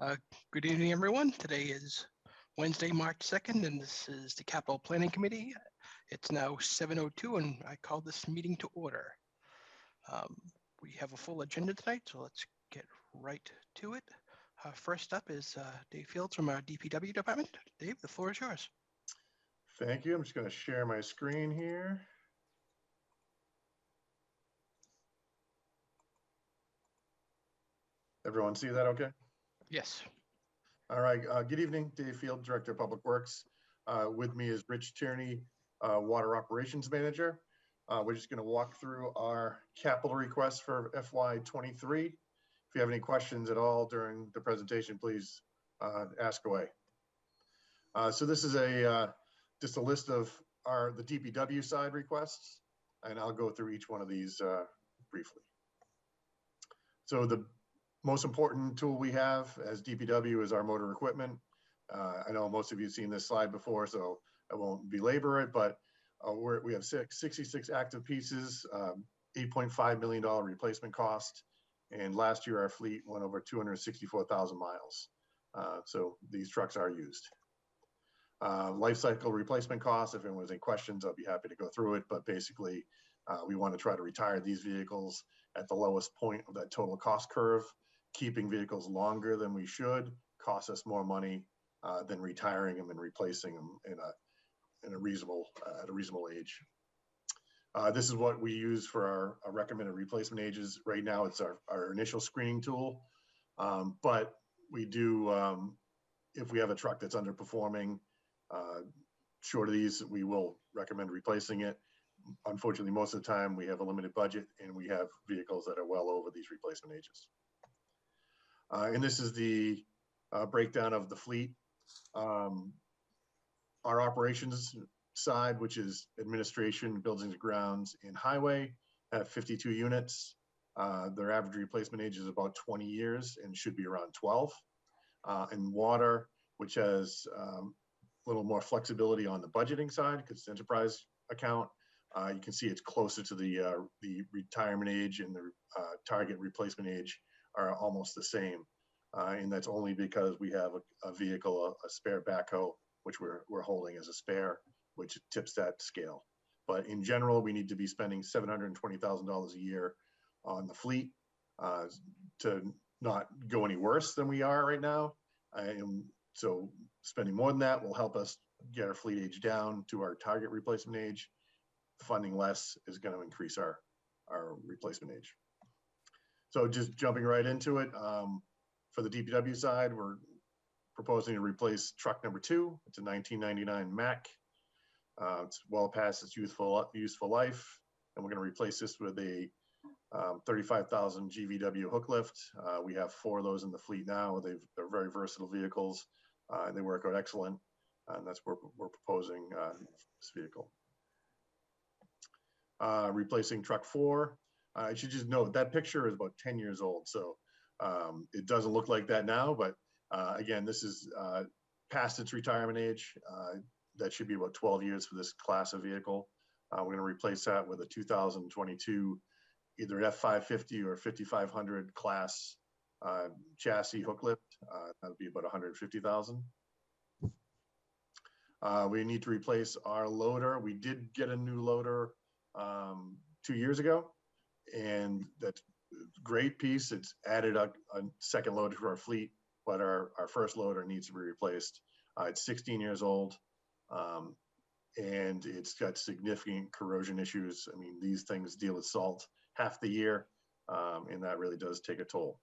Uh, Good evening, everyone. Today is Wednesday, March 2nd, and this is the Capital Planning Committee. It's now 7:02, and I call this meeting to order. We have a full agenda tonight, so let's get right to it. First up is Dave Fields from our DPW department. Dave, the floor is yours. Thank you. I'm just going to share my screen here. Everyone see that okay? Yes. All right. Good evening, Dave Field, Director of Public Works. With me is Rich Tierney, Water Operations Manager. We're just going to walk through our capital requests for FY23. If you have any questions at all during the presentation, please ask away. So this is just a list of the DPW side requests, and I'll go through each one of these briefly. So the most important tool we have as DPW is our motor equipment. I know most of you have seen this slide before, so I won't belabor it, but we have 66 active pieces, $8.5 million replacement cost. And last year our fleet went over 264,000 miles. So these trucks are used. Life cycle replacement costs, if anyone has any questions, I'll be happy to go through it. But basically, we want to try to retire these vehicles at the lowest point of that total cost curve. Keeping vehicles longer than we should costs us more money than retiring them and replacing them at a reasonable age. This is what we use for our recommended replacement ages. Right now, it's our initial screening tool, but we do, if we have a truck that's underperforming, short of these, we will recommend replacing it. Unfortunately, most of the time we have a limited budget and we have vehicles that are well over these replacement ages. And this is the breakdown of the fleet. Our operations side, which is administration, buildings and grounds, and highway, have 52 units. Their average replacement age is about 20 years and should be around 12. And water, which has a little more flexibility on the budgeting side because it's enterprise account. You can see it's closer to the retirement age and the target replacement age are almost the same. And that's only because we have a vehicle, a spare backhoe, which we're holding as a spare, which tips that scale. But in general, we need to be spending $720,000 a year on the fleet to not go any worse than we are right now. And so spending more than that will help us get our fleet age down to our target replacement age. Funding less is going to increase our replacement age. So just jumping right into it, for the DPW side, we're proposing to replace truck number 2. It's a 1999 Mack. It's well past its useful life, and we're going to replace this with a 35,000 GVW hook lift. We have 4 of those in the fleet now. They're very versatile vehicles, and they work out excellent. And that's what we're proposing this vehicle. Replacing truck 4. I should just note that picture is about 10 years old, so it doesn't look like that now. But again, this is past its retirement age. That should be about 12 years for this class of vehicle. We're going to replace that with a 2022 either F550 or 5500 class chassis hook lift. That would be about 150,000. We need to replace our loader. We did get a new loader 2 years ago, and that's a great piece. It's added a second loader to our fleet, but our first loader needs to be replaced. It's 16 years old, and it's got significant corrosion issues. I mean, these things deal with salt half the year, and that really does take a toll.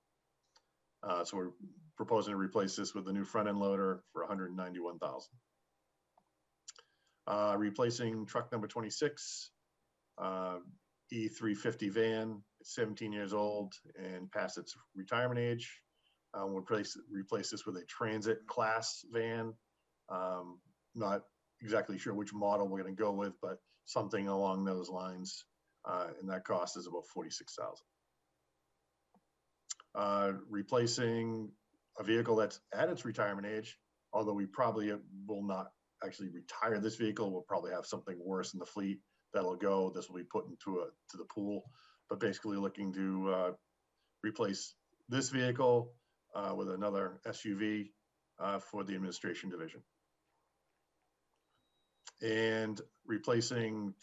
So we're proposing to replace this with a new front end loader for $191,000. Replacing truck number 26, E350 van. It's 17 years old and past its retirement age. We'll replace this with a transit class van. Not exactly sure which model we're going to go with, but something along those lines. And that cost is about $46,000. Replacing a vehicle that's at its retirement age, although we probably will not actually retire this vehicle. We'll probably have something worse in the fleet that'll go. This will be put into the pool, but basically looking to replace this vehicle with another SUV for the administration division. And replacing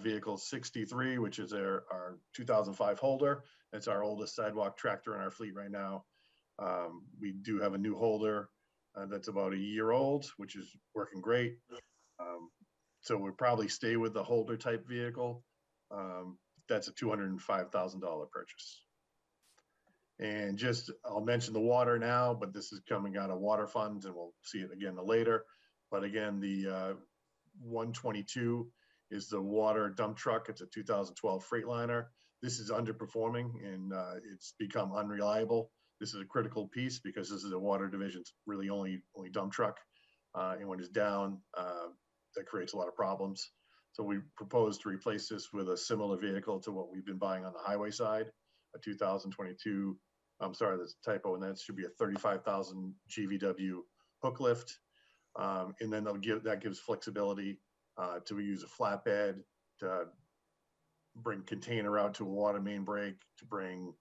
vehicle 63, which is our 2005 Holder. It's our oldest sidewalk tractor in our fleet right now. We do have a new Holder that's about a year old, which is working great. So we'll probably stay with the Holder type vehicle. That's a $205,000 purchase. And just, I'll mention the water now, but this is coming out of water funds and we'll see it again later. But again, the 122 is the water dump truck. It's a 2012 Freightliner. This is underperforming and it's become unreliable. This is a critical piece because this is a water division's really only dump truck. And when it's down, that creates a lot of problems. So we propose to replace this with a similar vehicle to what we've been buying on the highway side, a 2022, I'm sorry, there's a typo, and that should be a 35,000 GVW hook lift. And then that gives flexibility to use a flatbed, to bring container out to a water main break, to bring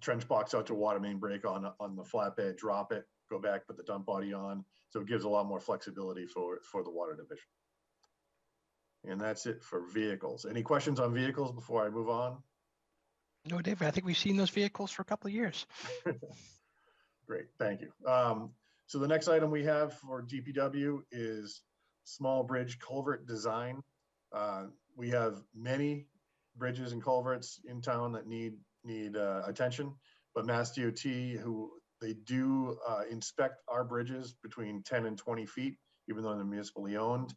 trench box out to a water main break on the flatbed, drop it, go back, put the dump body on. So it gives a lot more flexibility for the water division. And that's it for vehicles. Any questions on vehicles before I move on? No, David, I think we've seen those vehicles for a couple of years. Great, thank you. So the next item we have for DPW is small bridge culvert design. We have many bridges and culverts in town that need attention, but Mass DOT, they do inspect our bridges between 10 and 20 feet, even though they're municipally owned.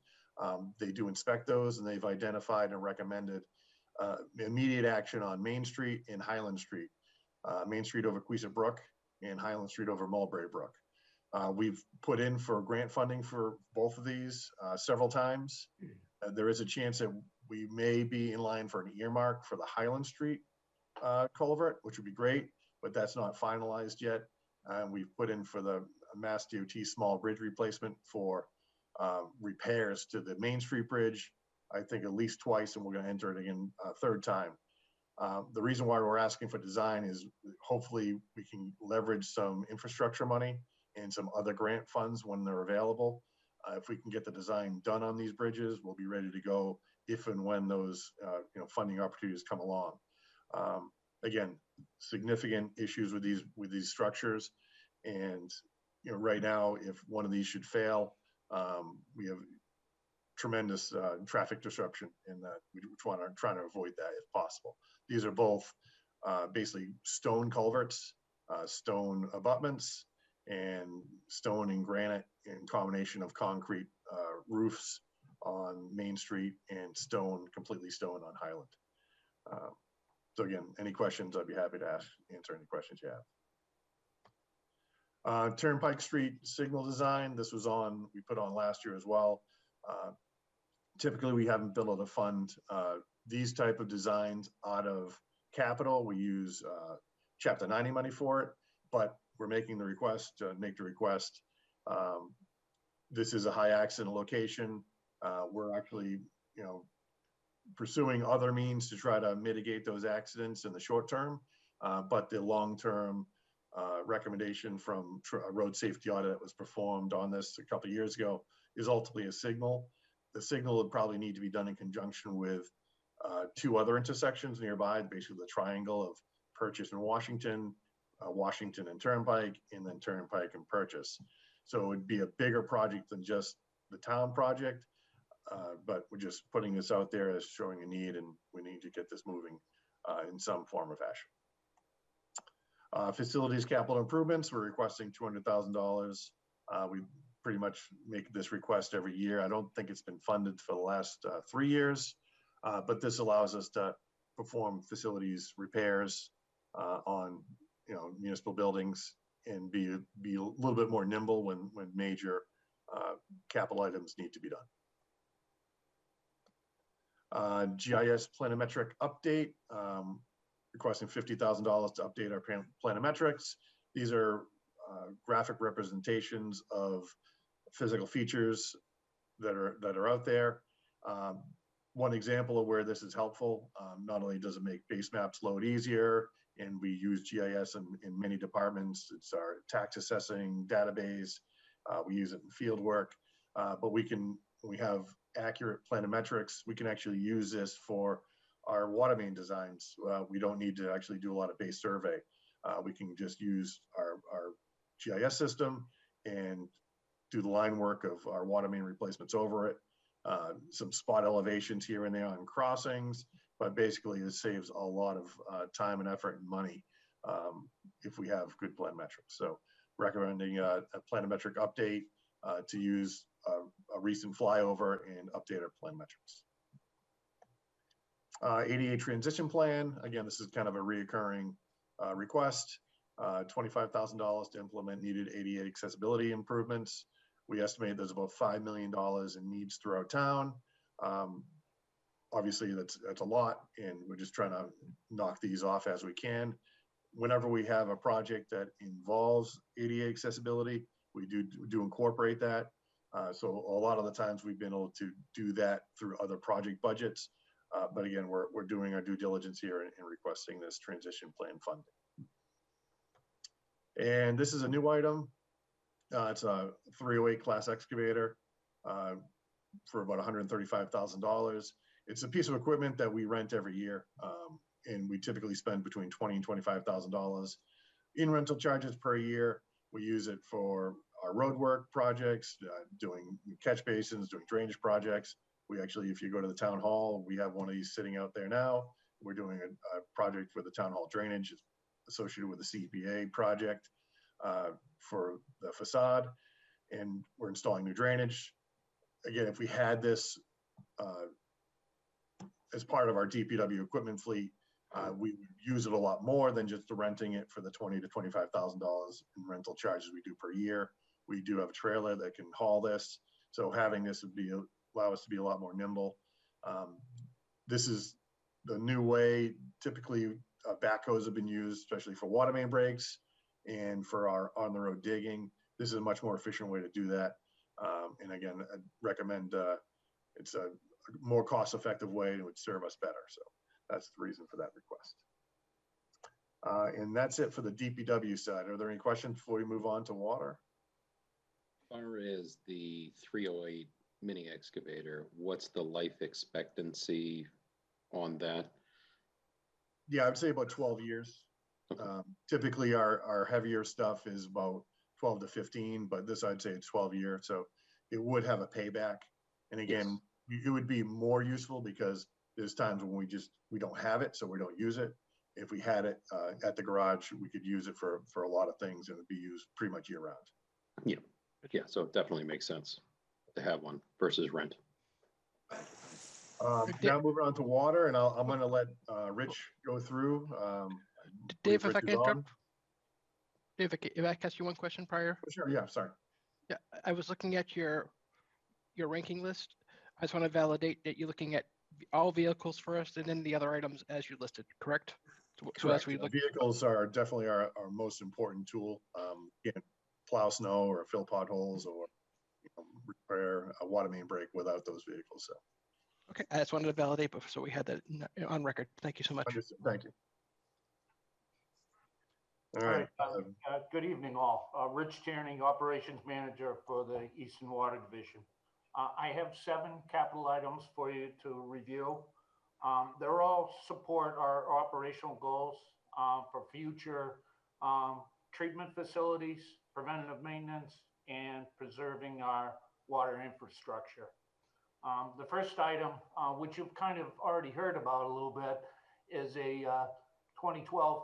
They do inspect those, and they've identified and recommended immediate action on Main Street and Highland Street. Main Street over Queeset Brook and Highland Street over Mulberry Brook. We've put in for grant funding for both of these several times. There is a chance that we may be in line for an earmark for the Highland Street culvert, which would be great, but that's not finalized yet. We've put in for the Mass DOT small bridge replacement for repairs to the Main Street Bridge, I think at least twice, and we're going to enter it again a third time. The reason why we're asking for design is hopefully we can leverage some infrastructure money and some other grant funds when they're available. If we can get the design done on these bridges, we'll be ready to go if and when those funding opportunities come along. Again, significant issues with these structures, and right now, if one of these should fail, we have tremendous traffic disruption, and we are trying to avoid that if possible. These are both basically stone culverts, stone abutments, and stone and granite in combination of concrete roofs on Main Street and completely stone on Highland. So again, any questions, I'd be happy to answer any questions you have. Turnpike Street signal design, this was we put on last year as well. Typically, we haven't been able to fund these type of designs out of capital. We use Chapter 90 money for it, but we're making the request to make the request. This is a high accident location. We're actually, pursuing other means to try to mitigate those accidents in the short term, but the long-term recommendation from a road safety audit that was performed on this a couple of years ago is ultimately a signal. The signal would probably need to be done in conjunction with two other intersections nearby, basically the triangle of Purchase and Washington, Washington and Turnpike, and then Turnpike and Purchase. So it would be a bigger project than just the town project, but we're just putting this out there as showing a need, and we need to get this moving in some form or fashion. Facilities capital improvements, we're requesting $200,000. We pretty much make this request every year. I don't think it's been funded for the last 3 years, but this allows us to perform facilities repairs on municipal buildings and be a little bit more nimble when major capital items need to be done. GIS planimetric update, requesting $50,000 to update our planimetrics. These are graphic representations of physical features that are out there. One example of where this is helpful, not only does it make base maps load easier, and we use GIS in many departments. It's our tax assessing database. We use it in field work, but we have accurate planimetrics. We can actually use this for our water main designs. We don't need to actually do a lot of base survey. We can just use our GIS system and do the line work of our water main replacements over it. Some spot elevations here and there on crossings, but basically this saves a lot of time and effort and money if we have good planimetrics. So recommending a planimetric update to use a recent flyover and update our planimetrics. ADA transition plan. Again, this is kind of a reoccurring request. $25,000 to implement needed ADA accessibility improvements. We estimate there's about $5 million in needs throughout town. Obviously, that's a lot, and we're just trying to knock these off as we can. Whenever we have a project that involves ADA accessibility, we do incorporate that. So a lot of the times we've been able to do that through other project budgets. But again, we're doing our due diligence here and requesting this transition plan funding. And this is a new item. It's a 308 class excavator for about $135,000. It's a piece of equipment that we rent every year. And we typically spend between $20,000 and $25,000 in rental charges per year. We use it for our road work projects, doing catch basins, doing drainage projects. We actually, if you go to the town hall, we have one of these sitting out there now. We're doing a project for the town hall drainage associated with the CPA project for the facade, and we're installing new drainage. Again, if we had this as part of our DPW equipment fleet, we would use it a lot more than just renting it for the $20,000 to $25,000 in rental charges we do per year. We do have a trailer that can haul this, so having this would allow us to be a lot more nimble. This is the new way. Typically, backhoes have been used, especially for water main breaks and for our on-the-road digging. This is a much more efficient way to do that. And again, I'd recommend it's a more cost-effective way and it would serve us better. So that's the reason for that request. And that's it for the DPW side. Are there any questions before we move on to water? As far as the 308 mini excavator, what's the life expectancy on that? Yeah, I'd say about 12 years. Okay. Typically our heavier stuff is about 12 to 15, but this I'd say it's 12 years. So it would have a payback. And again, yes, it would be more useful because there's times when we don't have it, so we don't use it. If we had it at the garage, we could use it for a lot of things and it'd be used pretty much year round. Yeah. Yeah. So it definitely makes sense to have one versus rent. Now moving on to water, and I'm going to let Rich go through. Dave, if I can interrupt. Dave, if I can ask you one question prior. Sure. Yeah. Sorry. Yeah, I was looking at your ranking list. I just want to validate that you're looking at all vehicles first, and then the other items as you listed. Correct? So as we look, vehicles are definitely our most important tool. Plow snow or fill potholes or repair a water main break without those vehicles. So. Okay, I just wanted to validate, so we had that on record. Thank you so much. Understood. Thank you. All right. Good evening, all. Rich Tierney, Operations Manager for the Easton Water Division. I have 7 capital items for you to review. They're all support our operational goals for future treatment facilities, preventative maintenance, and preserving our water infrastructure. The first item, which you've kind of already heard about a little bit, is a 2012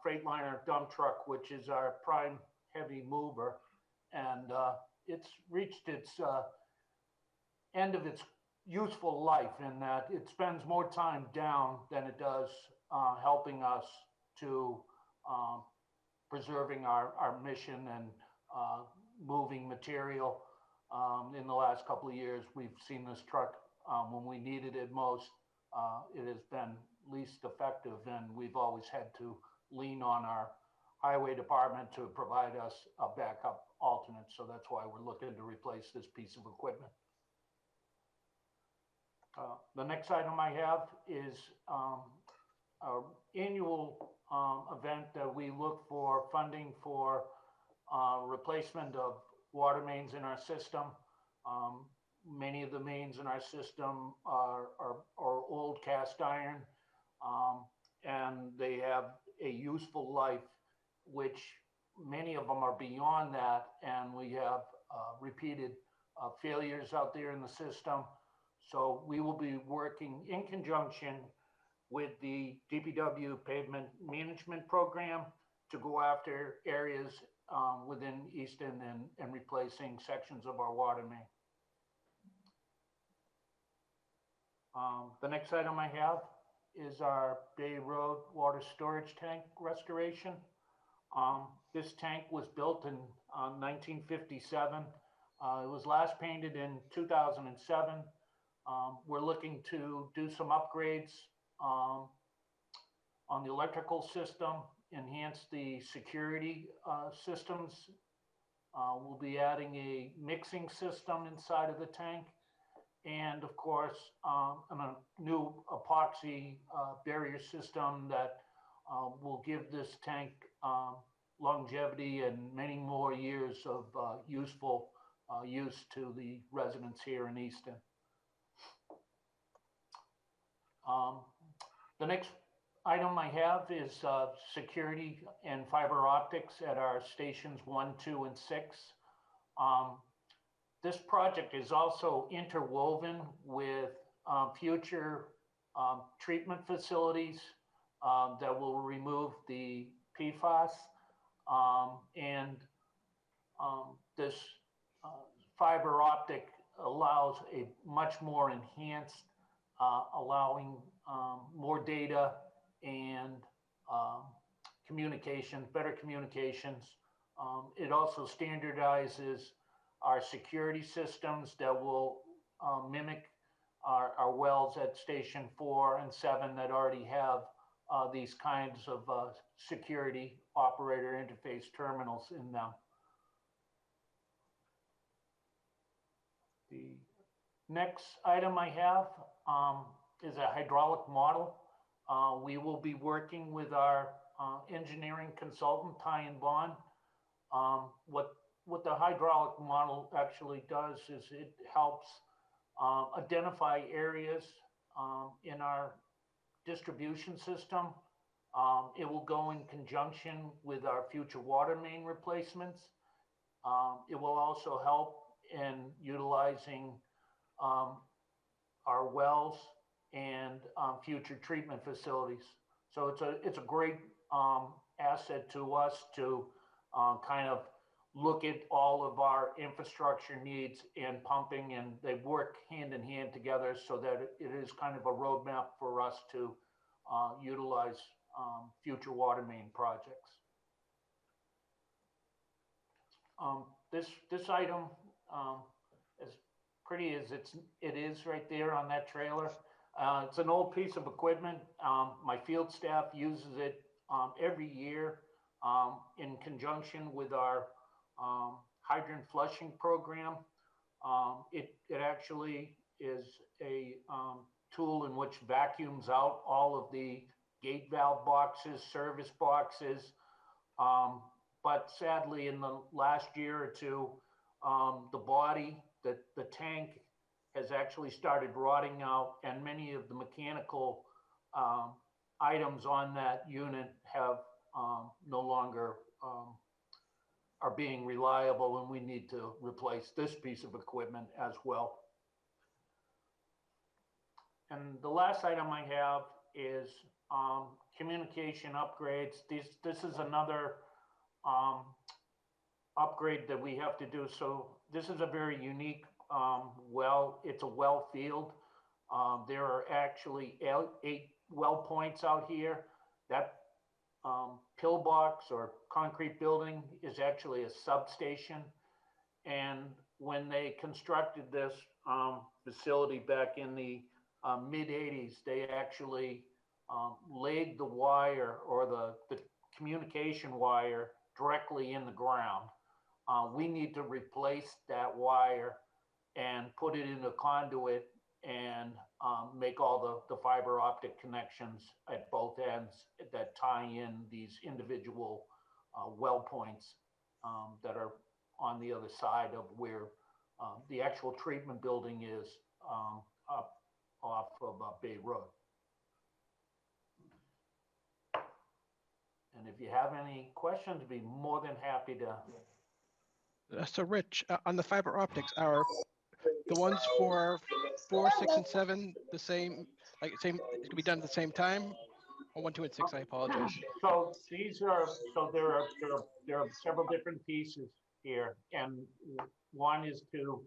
Freightliner dump truck, which is our prime heavy mover. And it's reached its end of its useful life in that it spends more time down than it does helping us to preserving our mission and moving material. In the last couple of years, we've seen this truck when we needed it most. It has been least effective, and we've always had to lean on our highway department to provide us a backup alternate. So that's why we're looking to replace this piece of equipment. The next item I have is annual event that we look for funding for replacement of water mains in our system. Many of the mains in our system are old cast iron, and they have a useful life, which many of them are beyond that, and we have repeated failures out there in the system. So we will be working in conjunction with the DPW pavement management program to go after areas within Easton and replacing sections of our water main. The next item I have is our Bay Road water storage tank restoration. This tank was built in 1957. It was last painted in 2007. We're looking to do some upgrades on the electrical system, enhance the security systems. We'll be adding a mixing system inside of the tank, and of course, a new epoxy barrier system that will give this tank longevity and many more years of useful use to the residents here in Easton. The next item I have is security and fiber optics at our stations 1, 2, and 6. This project is also interwoven with future treatment facilities that will remove the PFAS, and this fiber optic allows a much more enhanced, allowing more data and communication, better communications. It also standardizes our security systems that will mimic our wells at station 4 and 7 that already have these kinds of security operator interface terminals in them. The next item I have is a hydraulic model. We will be working with our engineering consultant, Ty and Bond. What the hydraulic model actually does is it helps identify areas in our distribution system. It will go in conjunction with our future water main replacements. It will also help in utilizing our wells and future treatment facilities. So it's a great asset to us to kind of look at all of our infrastructure needs and pumping, and they work hand in hand together so that it is kind of a roadmap for us to utilize future water main projects. This item, as pretty as it is right there on that trailer, it's an old piece of equipment. My field staff uses it every year in conjunction with our hydrant flushing program. It actually is a tool in which vacuums out all of the gate valve boxes, service boxes. But sadly, in the last year or two, the body, the tank has actually started rotting out, and many of the mechanical items on that unit have no longer are being reliable, and we need to replace this piece of equipment as well. And the last item I have is communication upgrades. This is another upgrade that we have to do. So this is a very unique well. It's a well field. There are actually 8 well points out here. That pillbox or concrete building is actually a substation. And when they constructed this facility back in the mid-80s, they actually laid the wire or the communication wire directly in the ground. We need to replace that wire and put it in a conduit and make all the fiber optic connections at both ends that tie in these individual well points that are on the other side of where the actual treatment building is up off of Bay Road. And if you have any questions, I'd be more than happy to. So Rich, on the fiber optics, are the ones for 4, 6, and 7 the same, like same, it can be done at the same time? Or 1, 2, and 6, I apologize. So these are, there are several different pieces here. And one is to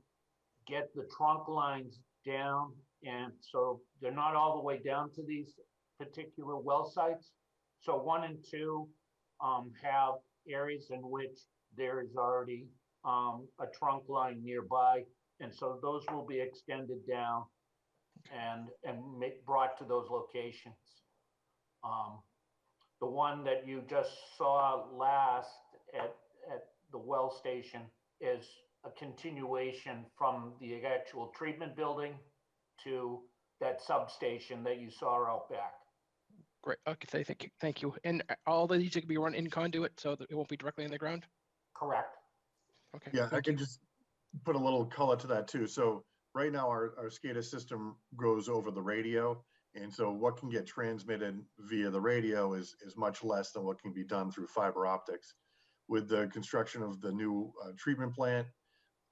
get the trunk lines down. And so they're not all the way down to these particular well sites. So 1 and 2 have areas in which there is already a trunk line nearby. And so those will be extended down and brought to those locations. The one that you just saw last at the well station is a continuation from the actual treatment building to that substation that you saw out back. Great. Okay, thank you. And all of these can be run in conduit, so that it won't be directly in the ground? Correct. Okay. Yeah, I can just put a little color to that too. So right now our SCADA system goes over the radio. And so what can get transmitted via the radio is much less than what can be done through fiber optics. With the construction of the new treatment plant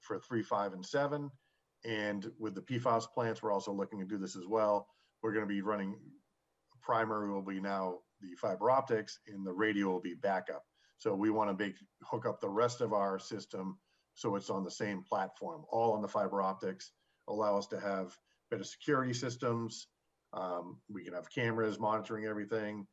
for 3, 5, and 7, and with the PFAS plants, we're also looking to do this as well. We're going to be running, primary will be now the fiber optics, and the radio will be backup. So we want to hook up the rest of our system so it's on the same platform, all on the fiber optics, allow us to have better security systems. We can have cameras monitoring everything,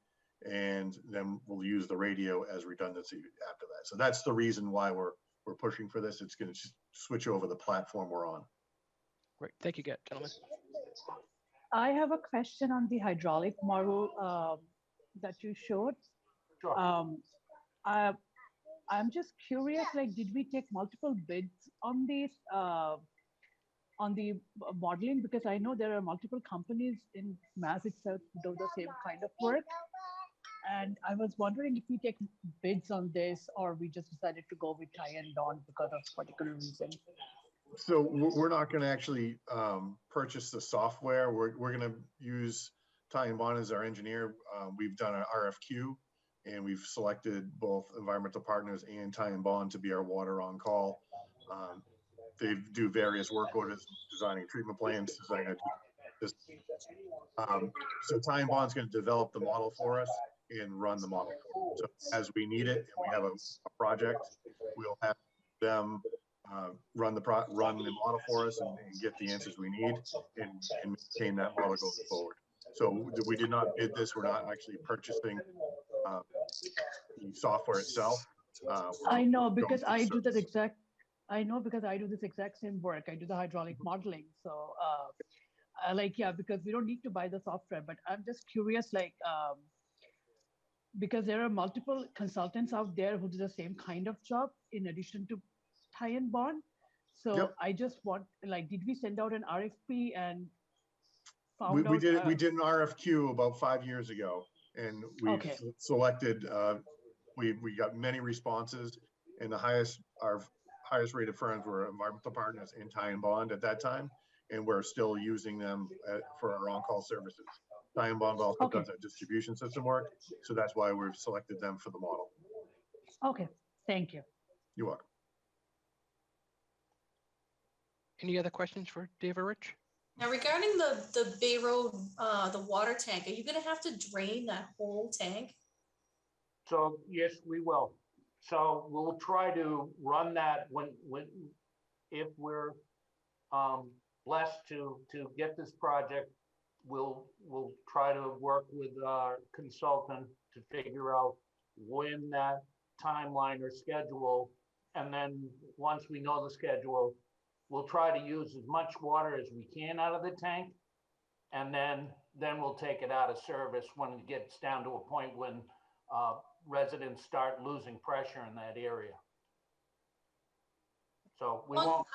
and then we'll use the radio as redundancy after that. So that's the reason why we're pushing for this. It's going to switch over the platform we're on. Great. Thank you, gentlemen. I have a question on the hydraulic model that you showed. Sure. I'm just curious, like, did we take multiple bids on these, on the modeling? Because I know there are multiple companies in Mass itself who do the same kind of work. And I was wondering if we take bids on this, or we just decided to go with Ty and Dawn because of particular reason. So we're not going to actually purchase the software. We're going to use Ty and Bond as our engineer. We've done an RFQ, and we've selected both Environmental Partners and Ty and Bond to be our water on call. They do various work orders, designing treatment plans, designing this. So Ty and Bond's going to develop the model for us and run the model. So as we need it, and we have a project, we'll have them run the model for us and get the answers we need and maintain that model going forward. So we did not bid this. We're not actually purchasing the software itself. I know, because I do that exact. I know, because I do this exact same work. I do the hydraulic modeling. So because we don't need to buy the software, but I'm just curious, like, because there are multiple consultants out there who do the same kind of job in addition to Ty and Bond. So yep. I just want, like, did we send out an RFP and found we did an RFQ about 5 years ago, and we selected, we got many responses, and our highest rated firms were Environmental Partners and Ty and Bond at that time, and we're still using them for our on-call services. Ty and Bond also does our distribution system work, so that's why we've selected them for the model. Okay, thank you. You're welcome. Any other questions for Dave or Rich? Now, regarding the Bay Road, the water tank, are you going to have to drain that whole tank? So yes, we will. So we'll try to run that if we're blessed to get this project. We'll try to work with our consultant to figure out when that timeline or schedule, and then once we know the schedule, we'll try to use as much water as we can out of the tank, and then we'll take it out of service when it gets down to a point when residents start losing pressure in that area. So we won't.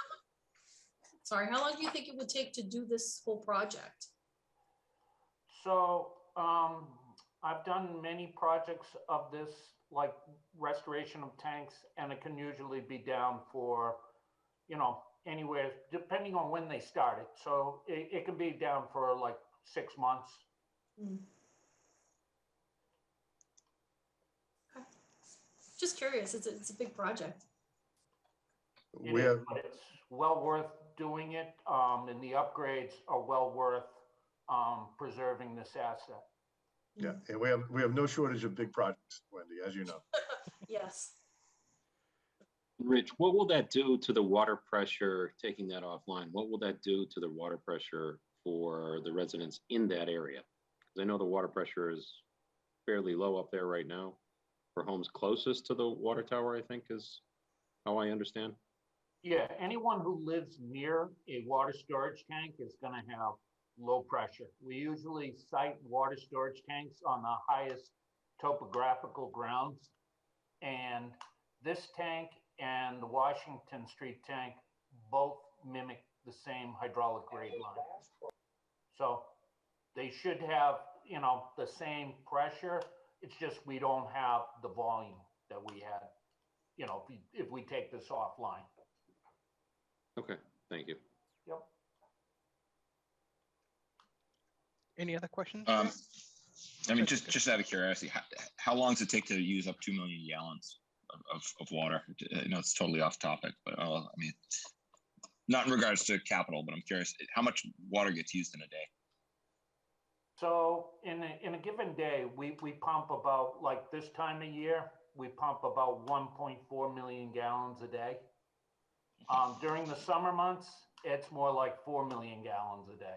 Sorry, how long do you think it would take to do this whole project? So, I've done many projects of this, like restoration of tanks, and it can usually be down for, anywhere, depending on when they started. So it can be down for like 6 months. Mm. Okay. Just curious, it's a big project. It We is, have, but it's well worth doing it, and the upgrades are well worth preserving this asset. yeah, and we have no shortage of big projects, Wendy, as you know. Yes. Rich, what will that do to the water pressure, taking that offline? What will that do to the water pressure for the residents in that area? Because I know the water pressure is fairly low up there right now for homes closest to the water tower, I think is how I understand. Yeah, anyone who lives near a water storage tank is gonna have low pressure. We usually site water storage tanks on the highest topographical grounds. And this tank and the Washington Street tank both mimic the same hydraulic grade line. So they should have, the same pressure. It's just we don't have the volume that we had, if we take this offline. Okay, thank you. Yep. Any other questions? I mean, just out of curiosity, how long does it take to use up 2 million gallons of water? I know it's totally off topic, but I mean, not in regards to capital, but I'm curious, how much water gets used in a day? So in a given day, we pump about, like this time of year, we pump about 1.4 million gallons a day. During the summer months, it's more like 4 million gallons a day.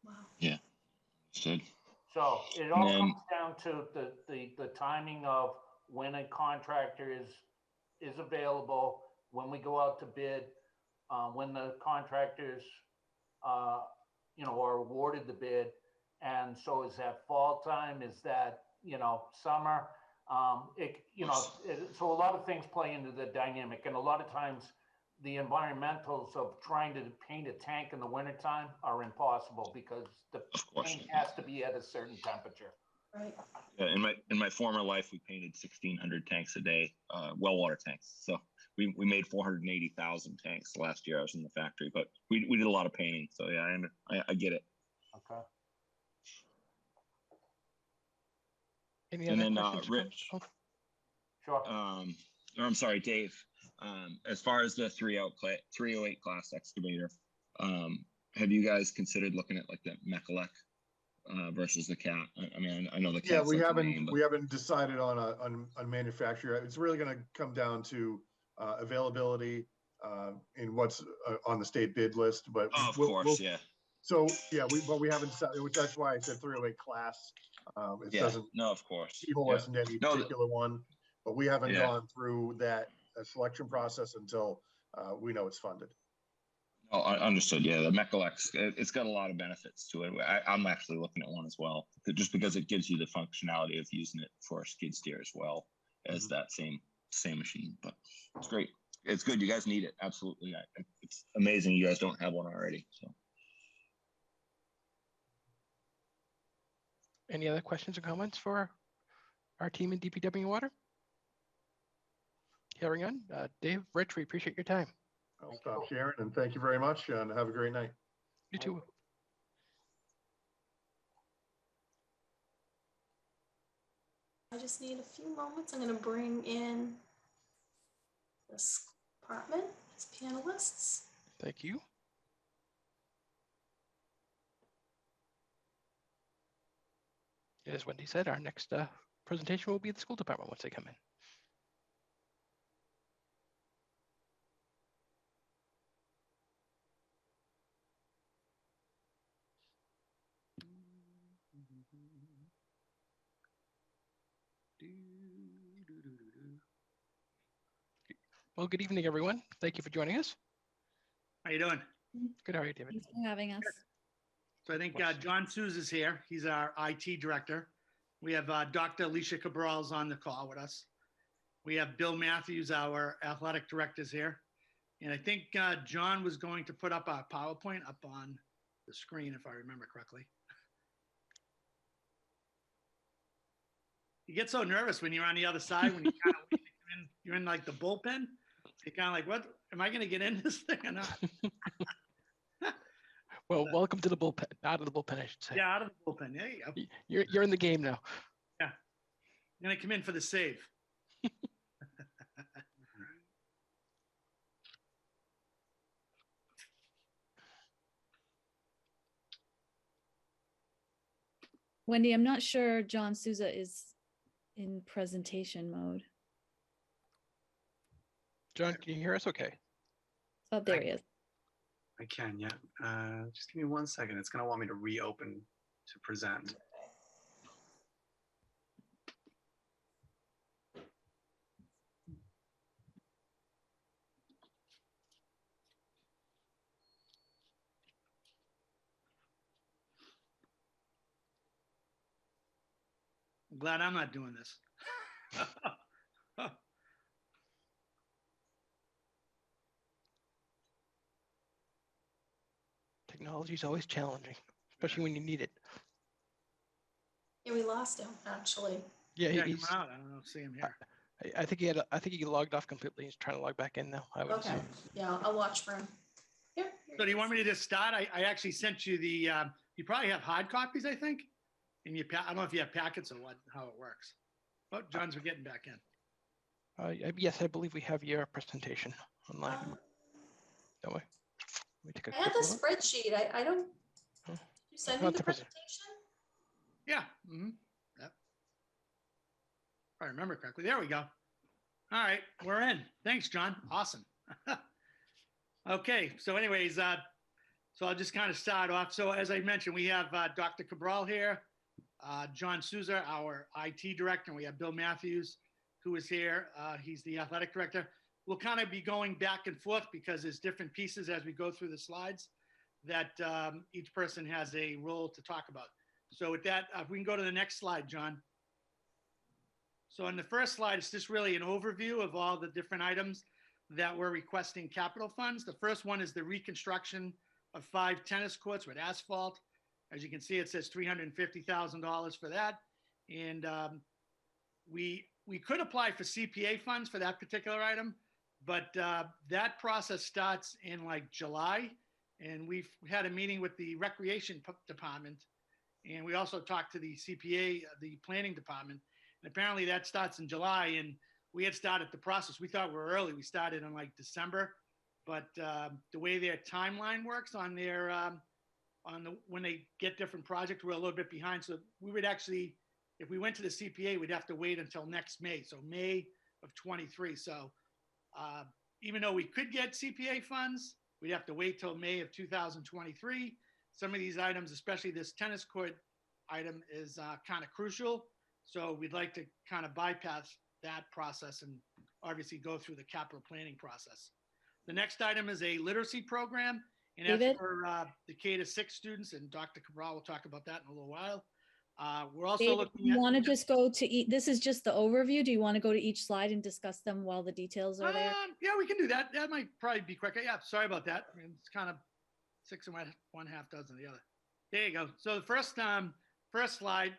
Wow. Yeah, understood. So it all comes down to the timing of when a contractor is available, when we go out to bid, when the contractors, are awarded the bid. And so is that fall time? Is that, summer? So a lot of things play into the dynamic, and a lot of times the environmentals of trying to paint a tank in the wintertime are impossible because the paint has to be at a certain temperature. Right. Yeah, in my former life, we painted 1,600 tanks a day, well water tanks. So we made 480,000 tanks last year. I was in the factory, but we did a lot of painting. So yeah, I get it. Okay. Any other questions? Rich, Sure. or I'm sorry, Dave. As far as the 308 class excavator, have you guys considered looking at like the Mechalek versus the Cat? I mean, I know the Cat's Yeah, we like haven't the name, but... we haven't decided on manufacturer. It's really going to come down to availability in what's on the state bid list. But Oh, of course, yeah. So yeah, we haven't decided. That's why I said 308 class. It doesn't. No, of course. People listen to any particular one, but we haven't gone through that selection process until we know it's funded. Oh, understood. Yeah, the Mechalek's, it's got a lot of benefits to it. I'm actually looking at one as well, just because it gives you the functionality of using it for a skid steer as well as that same machine. But it's great. It's good. You guys need it. Absolutely. It's amazing you guys don't have one already. So. Any other questions or comments for our team in DPW Water? Hearing none. Dave, Rich, we appreciate your time. I'll stop sharing, and thank you very much, and have a great night. You too. I just need a few moments. I'm going to bring in this department as panelists. Thank you. As Wendy said, our next presentation will be the school department once they come in. Well, good evening, everyone. Thank you for joining us. How you doing? Good, how are you, David? Thanks for having us. So I think John Suze is here. He's our IT director. We have Dr. Alicia Cabral's on the call with us. We have Bill Matthews, our athletic director, is here. And I think John was going to put up a PowerPoint up on the screen, if I remember correctly. You get so nervous when you're on the other side, when you kind of, you're in like the bullpen. You're kind of like, what, am I going to get in this thing or not? Well, welcome to the bullpen, out of the bullpen, I should say. Yeah, out of the bullpen. There you go. You're in the game now. Yeah. I'm going to come in for the save. Wendy, I'm not sure John Souza is in presentation mode. John, can you hear us okay? Oh, there he is. I can, yeah. Just give me 1 second. It's going to want me to reopen to present. I'm glad I'm not doing this. Technology is always challenging, especially when you need it. Yeah, we lost him, actually. Yeah, Yeah, he he's, went out. I don't know. See him here. I think he logged off completely. He's trying to log back in now. I would Okay, assume. yeah, I'll watch for him. Here, here So do you he want is. me to just start? I actually sent you the, you probably have hard copies, I think. And I don't know if you have packets or what, how it works. Oh, John's getting back in. Yes, I believe we have your presentation online. Don't we? Let me take a I had quick the look. spreadsheet. I don't, Oh, did you send me not the the present- presentation? Yeah. Yep. If I remember correctly. There we go. All right, we're in. Thanks, John. Awesome. Okay, so anyways, so I'll just kind of start off. So as I mentioned, we have Dr. Cabral here, John Souza, our IT director, and we have Bill Matthews, who is here. He's the athletic director. We'll kind of be going back and forth because there's different pieces as we go through the slides that each person has a role to talk about. So with that, if we can go to the next slide, John. So on the first slide, it's just really an overview of all the different items that we're requesting capital funds. The first one is the reconstruction of 5 tennis courts with asphalt. As you can see, it says $350,000 for that. And we could apply for CPA funds for that particular item, but that process starts in like July. And we've had a meeting with the recreation department. And we also talked to the CPA, the planning department. And apparently that starts in July, and we had started the process. We thought we were early. We started in like December, but the way their timeline works on their when they get different projects, we're a little bit behind. So we would actually, if we went to the CPA, we'd have to wait until next May. So May of 23. So even though we could get CPA funds, we'd have to wait till May of 2023. Some of these items, especially this tennis court item, is kind of crucial. So we'd like to kind of bypass that process and obviously go through the capital planning process. The next item is a literacy program, and that's David? for the K to 6 students, and Dr. Cabral will talk about that in a little while. We're also David, looking you at. want to just go to this is just the overview. Do you want to go to each slide and discuss them while the details are there? Yeah, we can do that. That might probably be quicker. Yeah, sorry about that. I mean, it's kind of 6 and 1/2 dozen the other. There you go. So the first slide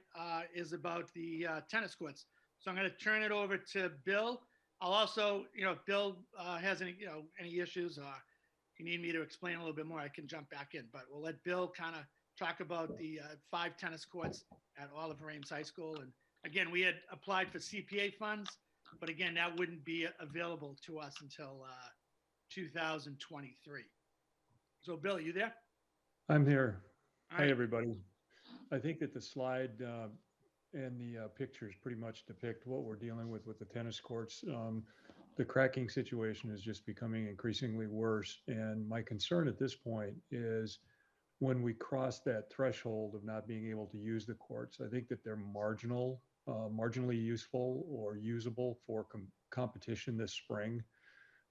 is about the tennis courts. So I'm going to turn it over to Bill. I'll also, if Bill has any issues, if you need me to explain a little bit more, I can jump back in. But we'll let Bill kind of talk about the 5 tennis courts at Oliver Ames High School. And again, we had applied for CPA funds, but again, that wouldn't be available to us until 2023. So Bill, are you there? I'm here. All Hi, right. everybody. I think that the slide and the pictures pretty much depict what we're dealing with the tennis courts. The cracking situation is just becoming increasingly worse. And my concern at this point is when we cross that threshold of not being able to use the courts, I think that they're marginally useful or usable for competition this spring.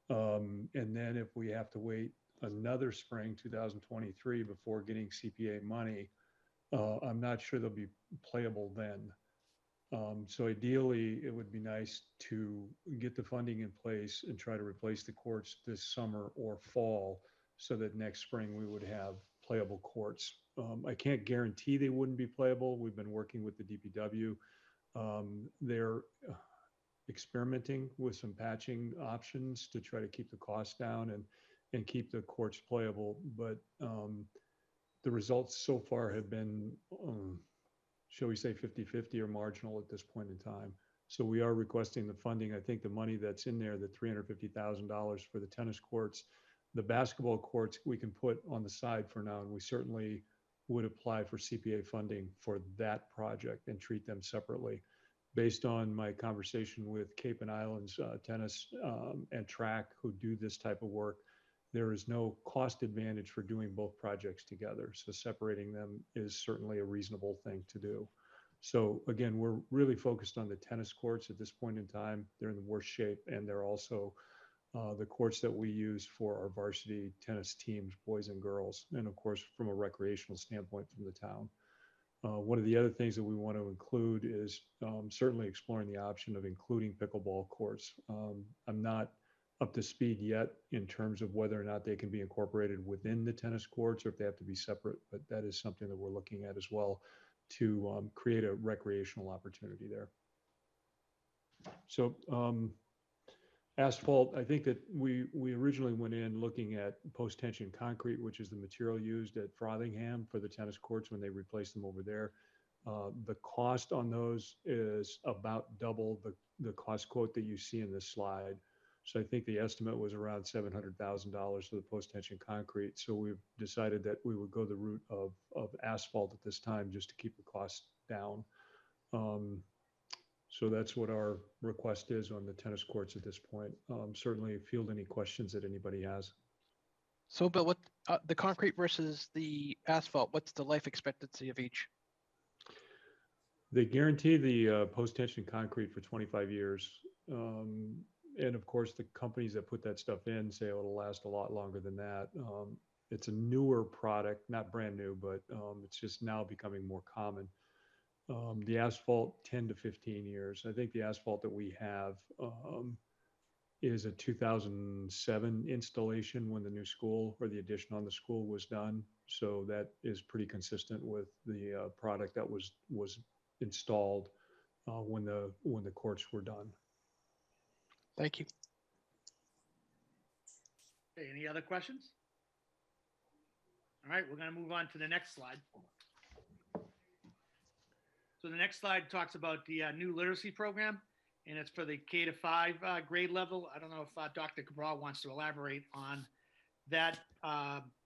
And then if we have to wait another spring, 2023, before getting CPA money, I'm not sure they'll be playable then. So ideally, it would be nice to get the funding in place and try to replace the courts this summer or fall so that next spring we would have playable courts. I can't guarantee they wouldn't be playable. We've been working with the DPW They're experimenting with some patching options to try to keep the cost down and keep the courts playable. But the results so far have been, shall we say, 50-50 or marginal at this point in time. So we are requesting the funding. I think the money that's in there, the $350,000 for the tennis courts, the basketball courts, we can put on the side for now. And we certainly would apply for CPA funding for that project and treat them separately. Based on my conversation with Cape and Islands Tennis and Track, who do this type of work, there is no cost advantage for doing both projects together. So separating them is certainly a reasonable thing to do. So again, we're really focused on the tennis courts at this point in time. They're in the worst shape, and they're also the courts that we use for our varsity tennis teams, boys and girls, and of course, from a recreational standpoint from the town. One of the other things that we want to include is certainly exploring the option of including pickleball courts. I'm not up to speed yet in terms of whether or not they can be incorporated within the tennis courts or if they have to be separate, but that is something that we're looking at as well to create a recreational opportunity there. So asphalt, I think that we originally went in looking at post-tension concrete, which is the material used at Frothingham for the tennis courts when they replaced them over there. The cost on those is about double the cost quote that you see in this slide. So I think the estimate was around $700,000 for the post-tension concrete. So we've decided that we would go the route of asphalt at this time just to keep the costs down. So that's what our request is on the tennis courts at this point. Certainly field any questions that anybody has. So Bill, what the concrete versus the asphalt, what's the life expectancy of each? They guarantee the post-tension concrete for 25 years. And of course, the companies that put that stuff in say it'll last a lot longer than that. It's a newer product, not brand new, but it's just now becoming more common. The asphalt, 10 to 15 years. I think the asphalt that we have is a 2007 installation when the new school or the addition on the school was done. So that is pretty consistent with the product that was installed when the courts were done. Thank you. Okay, any other questions? All right, we're going to move on to the next slide. So the next slide talks about the new literacy program, and it's for the K-5 grade level. I don't know if Dr. Cabral wants to elaborate on that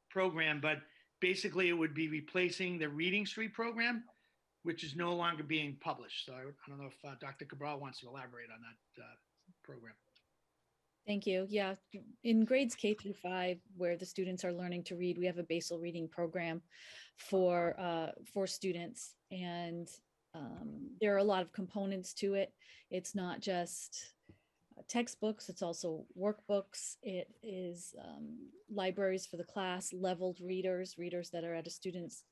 program, but basically it would be replacing the Reading Street program, which is no longer being published. So I don't know if Dr. Cabral wants to elaborate on that program. Thank you. Yeah, in grades K through 5, where the students are learning to read, we have a basal reading program for students, and there are a lot of components to it. It's not just textbooks, it's also workbooks. It is libraries for the class, leveled readers that are at a student's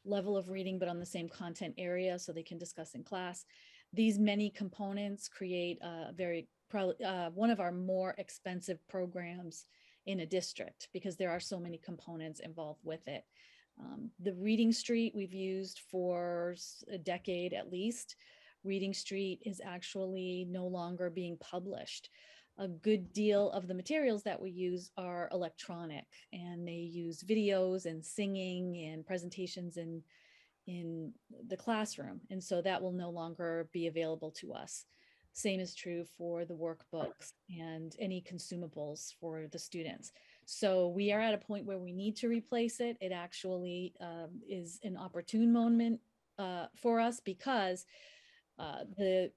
level of reading, but on the same content area so they can discuss in class. These many components create one of our more expensive programs in a district because there are so many components involved with it. The Reading Street we've used for a decade at least. Reading Street is actually no longer being published. A good deal of the materials that we use are electronic, and they use videos and singing and presentations in the classroom. And so that will no longer be available to us. Same is true for the workbooks and any consumables for the students. So we are at a point where we need to replace it. It actually is an opportune moment for us because the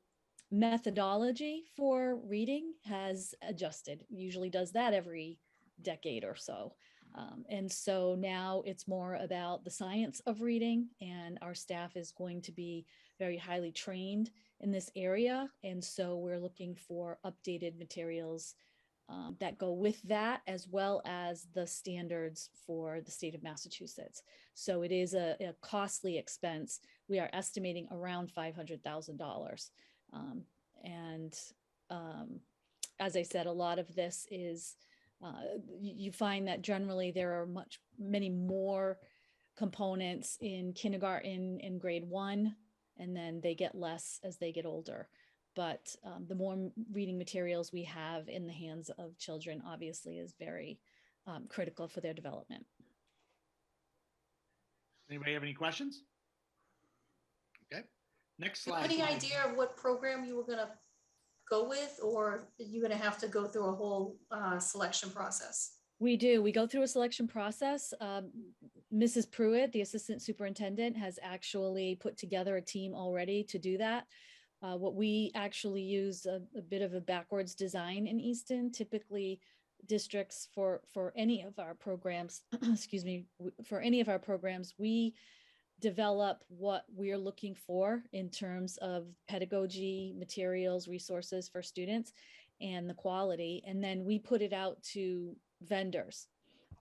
methodology for reading has adjusted. It usually does that every decade or so. And so now it's more about the science of reading, and our staff is going to be very highly trained in this area. And so we're looking for updated materials that go with that, as well as the standards for the state of Massachusetts. So it is a costly expense. We are estimating around $500,000. As I said, a lot of this is, you find that generally there are many more components in kindergarten and grade 1 and then they get less as they get older. But the more reading materials we have in the hands of children, obviously, is very critical for their development. Anybody have any questions? Okay, next slide. Any idea of what program you were gonna go with, or you're gonna have to go through a whole selection process? We do. We go through a selection process. Mrs. Pruitt, the assistant superintendent, has actually put together a team already to do that. What we actually use a bit of a backwards design in Easton. Typically, districts for any of our programs, excuse me, for any of our programs, we develop what we're looking for in terms of pedagogy, materials, resources for students, and the quality. And then we put it out to vendors.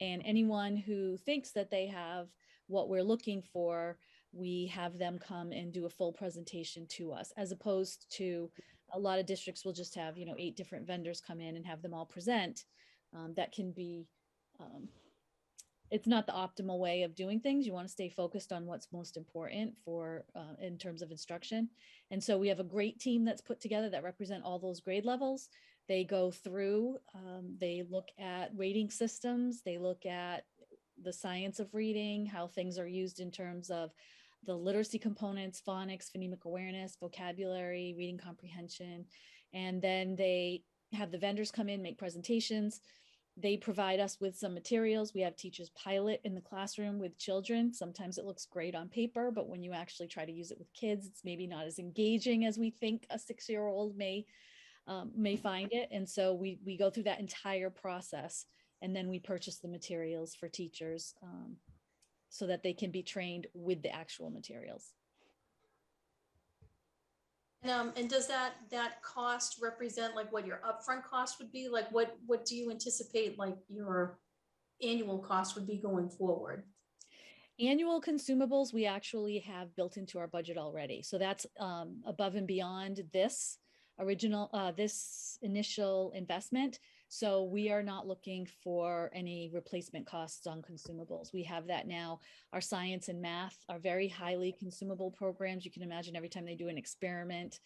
And anyone who thinks that they have what we're looking for, we have them come and do a full presentation to us, as opposed to a lot of districts will just have, 8 different vendors come in and have them all present. That can be, it's not the optimal way of doing things. You want to stay focused on what's most important for in terms of instruction. And so we have a great team that's put together that represent all those grade levels. They go through, they look at rating systems, they look at the science of reading, how things are used in terms of the literacy components, phonics, phonemic awareness, vocabulary, reading comprehension. And then they have the vendors come in, make presentations. They provide us with some materials. We have teachers pilot in the classroom with children. Sometimes it looks great on paper, but when you actually try to use it with kids, it's maybe not as engaging as we think a 6-year-old may find it. And so we go through that entire process, and then we purchase the materials for teachers so that they can be trained with the actual materials. And does that cost represent like what your upfront cost would be? Like what do you anticipate like your annual cost would be going forward? Annual consumables we actually have built into our budget already. So that's above and beyond this initial investment. So we are not looking for any replacement costs on consumables. We have that now. Our science and math are very highly consumable programs. You can imagine every time they do an experiment,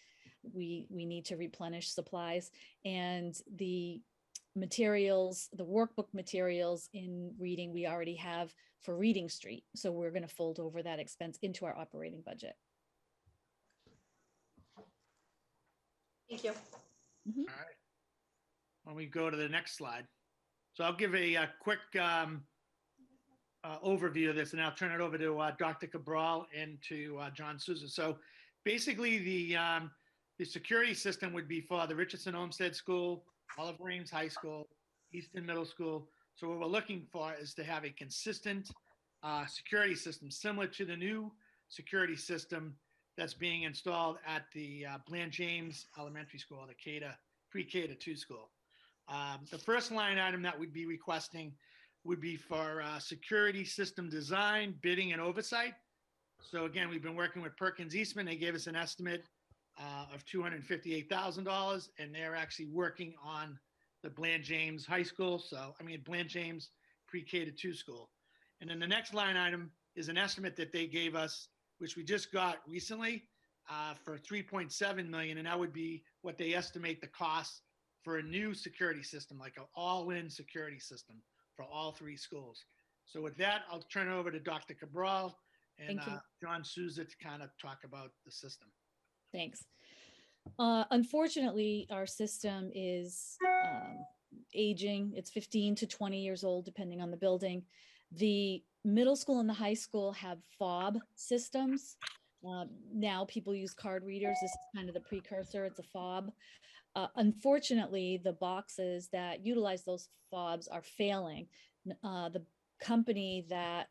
we need to replenish supplies. And the materials, the workbook materials in reading, we already have for Reading Street. So we're going to fold over that expense into our operating budget. Thank you. All right. When we go to the next slide. So I'll give a quick overview of this, and I'll turn it over to Dr. Cabral and to John Souza. So basically the security system would be for the Richardson Olmsted School, Olive Reams High School, Easton Middle School. So what we're looking for is to have a consistent security system similar to the new security system that's being installed at the Bland James Elementary School, the pre-K to 2 school. The first line item that we'd be requesting would be for security system design, bidding, and oversight. So again, we've been working with Perkins Eastman. They gave us an estimate of $258,000, and they're actually working on the Bland James High School. Bland James pre-K to 2 school. And then the next line item is an estimate that they gave us, which we just got recently for $3.7 million. And that would be what they estimate the cost for a new security system, like an all-in security system for all 3 schools. So with that, I'll turn it over to Dr. Cabral and John Souza to kind of talk about the system. Thanks. Unfortunately, our system is aging. It's 15 to 20 years old, depending on the building. The middle school and the high school have fob systems. Now people use card readers. This is kind of the precursor. It's a fob. Unfortunately, the boxes that utilize those fobs are failing. The company that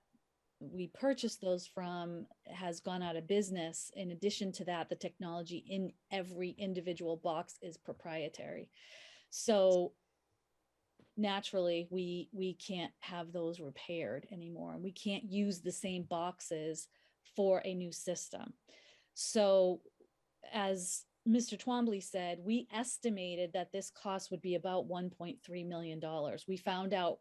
we purchased those from has gone out of business. In addition to that, the technology in every individual box is proprietary. So naturally, we can't have those repaired anymore. And we can't use the same boxes for a new system. So as Mr. Twombly said, we estimated that this cost would be about $1.3 million. We found out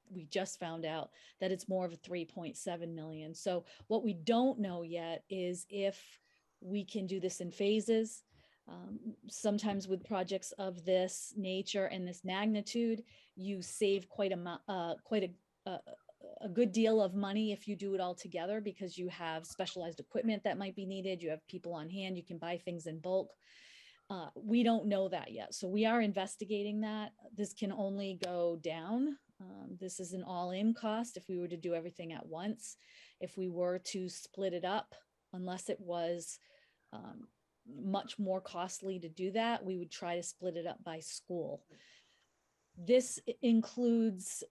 we just found out that it's more of a 3.7 million. So what we don't know yet is if we can do this in phases. Sometimes with projects of this nature and this magnitude, you save quite a good deal of money if you do it all together, because you have specialized equipment that might be needed. You have people on hand. You can buy things in bulk. We don't know that yet. So we are investigating that. This can only go down. This is an all-in cost if we were to do everything at once. If we were to split it up, unless it was much more costly to do that, we would try to split it up by school. This includes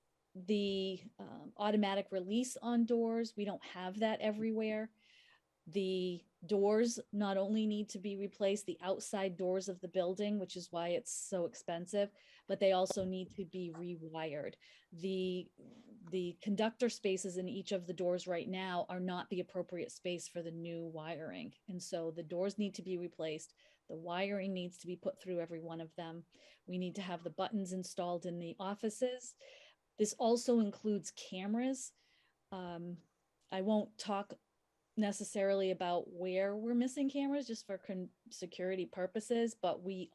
the automatic release on doors. We don't have that everywhere. The doors not only need to be replaced, the outside doors of the building, which is why it's so expensive, but they also need to be rewired. The conductor spaces in each of the doors right now are not the appropriate space for the new wiring. And so the doors need to be replaced. The wiring needs to be put through every one of them. We need to have the buttons installed in the offices. This also includes cameras. I won't talk necessarily about where we're missing cameras just for security purposes, but we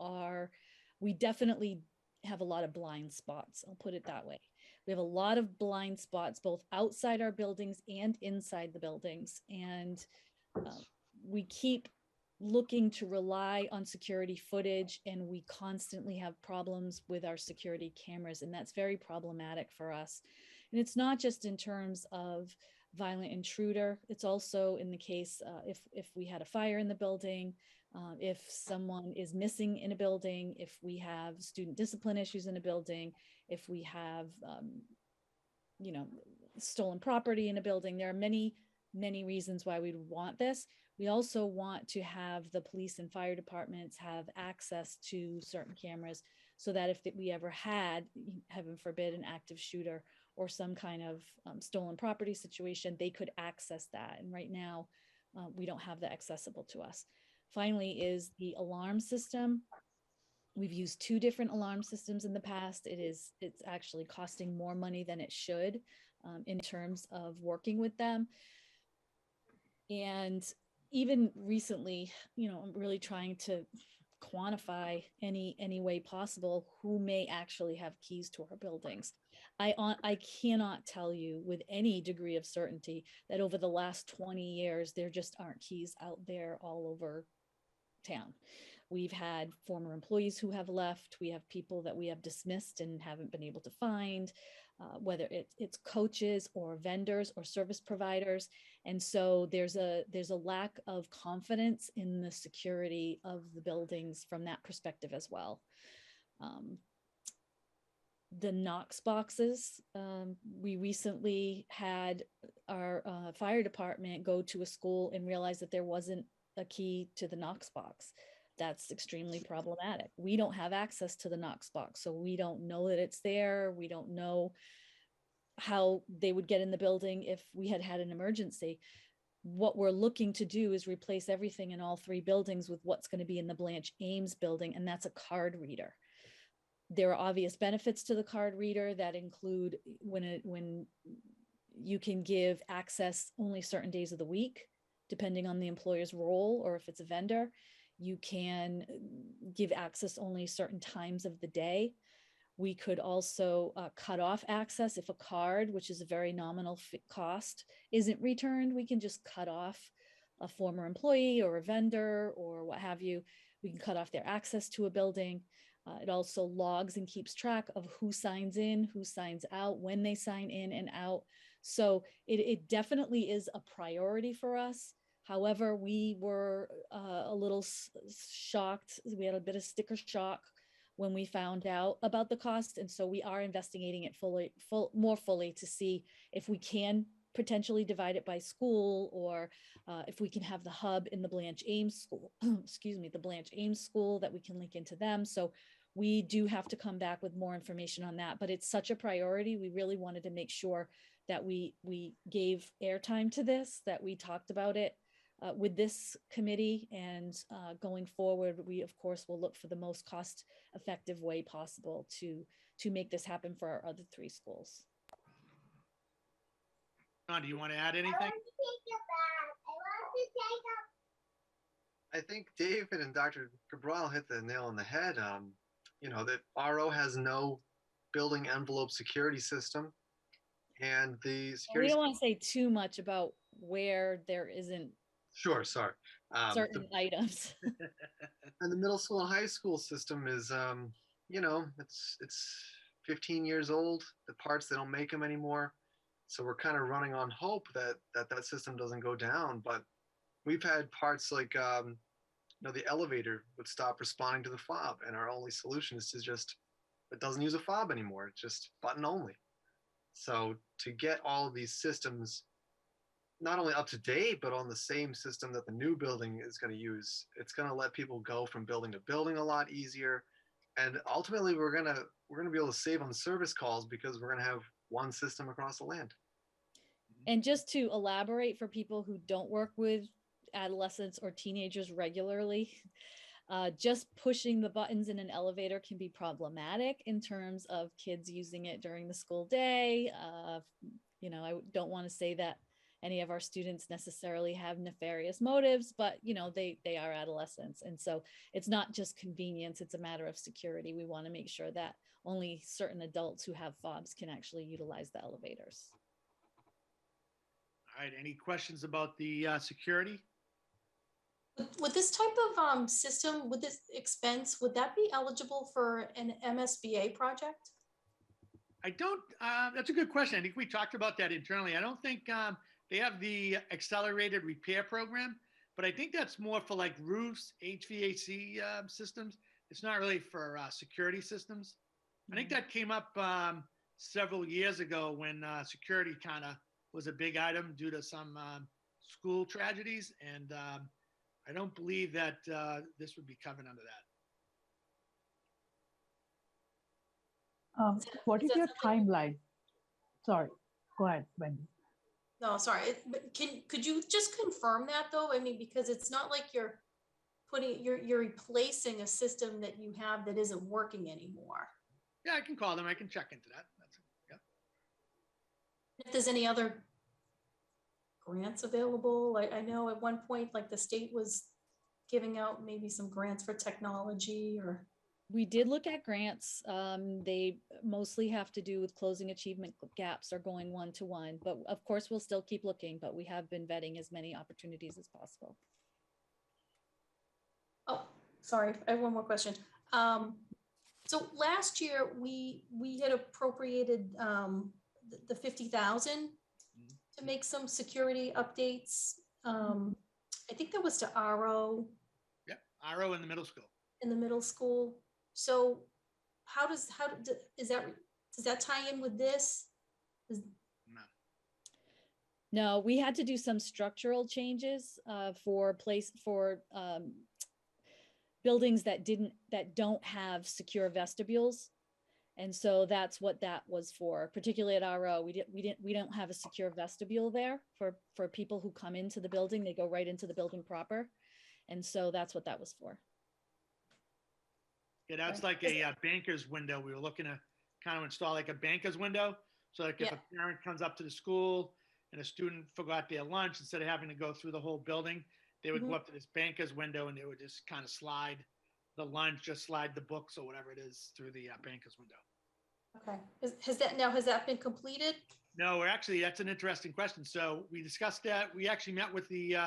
definitely have a lot of blind spots. I'll put it that way. We have a lot of blind spots, both outside our buildings and inside the buildings. And we keep looking to rely on security footage, and we constantly have problems with our security cameras. And that's very problematic for us. And it's not just in terms of violent intruder. It's also in the case if we had a fire in the building, if someone is missing in a building, if we have student discipline issues in a building, if we have, stolen property in a building. There are many, many reasons why we'd want this. We also want to have the police and fire departments have access to certain cameras so that if we ever had, heaven forbid, an active shooter or some kind of stolen property situation, they could access that. And right now, we don't have that accessible to us. Finally is the alarm system. We've used 2 different alarm systems in the past. It's actually costing more money than it should in terms of working with them. And even recently, I'm really trying to quantify any way possible who may actually have keys to our buildings. I cannot tell you with any degree of certainty that over the last 20 years, there just aren't keys out there all over town. We've had former employees who have left. We have people that we have dismissed and haven't been able to find, whether it's coaches or vendors or service providers. And so there's a lack of confidence in the security of the buildings from that perspective as well. The Knox boxes, we recently had our fire department go to a school and realize that there wasn't a key to the Knox box. That's extremely problematic. We don't have access to the Knox box, so we don't know that it's there. We don't know how they would get in the building if we had an emergency. What we're looking to do is replace everything in all 3 buildings with what's going to be in the Blanche Ames building, and that's a card reader. There are obvious benefits to the card reader that include when you can give access only certain days of the week, depending on the employer's role, or if it's a vendor. You can give access only certain times of the day. We could also cut off access if a card, which is a very nominal cost, isn't returned. We can just cut off a former employee or a vendor or what have you. We can cut off their access to a building. It also logs and keeps track of who signs in, who signs out, when they sign in and out. So it definitely is a priority for us. However, we were a little shocked. We had a bit of sticker shock when we found out about the cost. And so we are investigating it more fully to see if we can potentially divide it by school, or if we can have the hub in the Blanche Ames school, the Blanche Ames school that we can link into them. So we do have to come back with more information on that, but it's such a priority. We really wanted to make sure that we gave airtime to this, that we talked about it with this committee, and going forward, we of course will look for the most cost-effective way possible to make this happen for our other 3 schools. John, do you want to add anything? I think David and Dr. Cabral hit the nail on the head. You know, that RO has no building envelope security system, and the We security. don't want to say too much about where there isn't Sure, sorry. certain items. And the middle school and high school system is, you know, it's 15 years old. The parts, they don't make them anymore. So we're kind of running on hope that that system doesn't go down. But we've had parts like, you know, the elevator would stop responding to the fob, and our only solution is to just, it doesn't use a fob anymore. It's just button only. So to get all of these systems not only up to date, but on the same system that the new building is going to use, it's going to let people go from building to building a lot easier. And ultimately, we're going to be able to save on service calls because we're going to have one system across the land. And just to elaborate for people who don't work with adolescents or teenagers regularly, just pushing the buttons in an elevator can be problematic in terms of kids using it during the school day. You know, I don't want to say that any of our students necessarily have nefarious motives, but you know, they are adolescents. And so it's not just convenience, it's a matter of security. We want to make sure that only certain adults who have fobs can actually utilize the elevators. All right, any questions about the security? With this type of system, with this expense, would that be eligible for an MSBA project? I don't, that's a good question. I think we talked about that internally. I don't think they have the accelerated repair program, but I think that's more for like roofs, HVAC systems. It's not really for security systems. I think that came up several years ago when security kind of was a big item due to some school tragedies. And I don't believe that this would be covered under that. What is your timeline? Sorry, go ahead, Wendy. No, sorry. Could you just confirm that though? I mean, because it's not like you're replacing a system that you have that isn't working anymore. Yeah, I can call them. I can check into that. Yeah. If there's any other grants available, I know at one point, like the state was giving out maybe some grants for technology or. We did look at grants. They mostly have to do with closing achievement gaps or going one-to-one, but of course we'll still keep looking, but we have been vetting as many opportunities as possible. Oh, sorry, I have one more question. So last year we had appropriated the 50,000 to make some security updates. I think that was to RO. Yeah, RO in the middle school. In the middle school. So does that tie in with this? No, we had to do some structural changes for buildings that don't have secure vestibules. And so that's what that was for, particularly at RO. We don't have a secure vestibule there for people who come into the building. They go right into the building proper. And so that's what that was for. Yeah, that's like a banker's window. We were looking to kind of install like a banker's window. So like if a parent comes up to the school and a student forgot their lunch, instead of having to go through the whole building, they would go up to this banker's window and they would just kind of slide the lunch, just slide the books or whatever it is through the banker's window. Okay. Has that been completed? No, that's an interesting question. So we discussed that. We actually met with the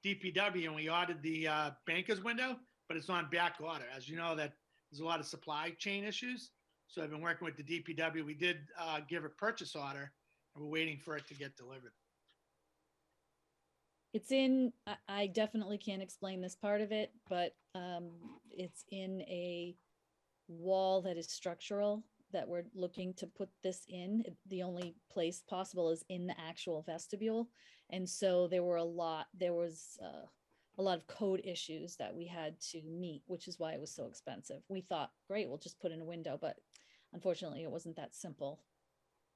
DPW and we ordered the banker's window, but it's on back order. As you know, that there's a lot of supply chain issues. So I've been working with the DPW. We did give a purchase order and we're waiting for it to get delivered. It's in, I definitely can't explain this part of it, but it's in a wall that is structural that we're looking to put this in. The only place possible is in the actual vestibule. And so there was a lot of code issues that we had to meet, which is why it was so expensive. We thought, great, we'll just put in a window, but unfortunately it wasn't that simple.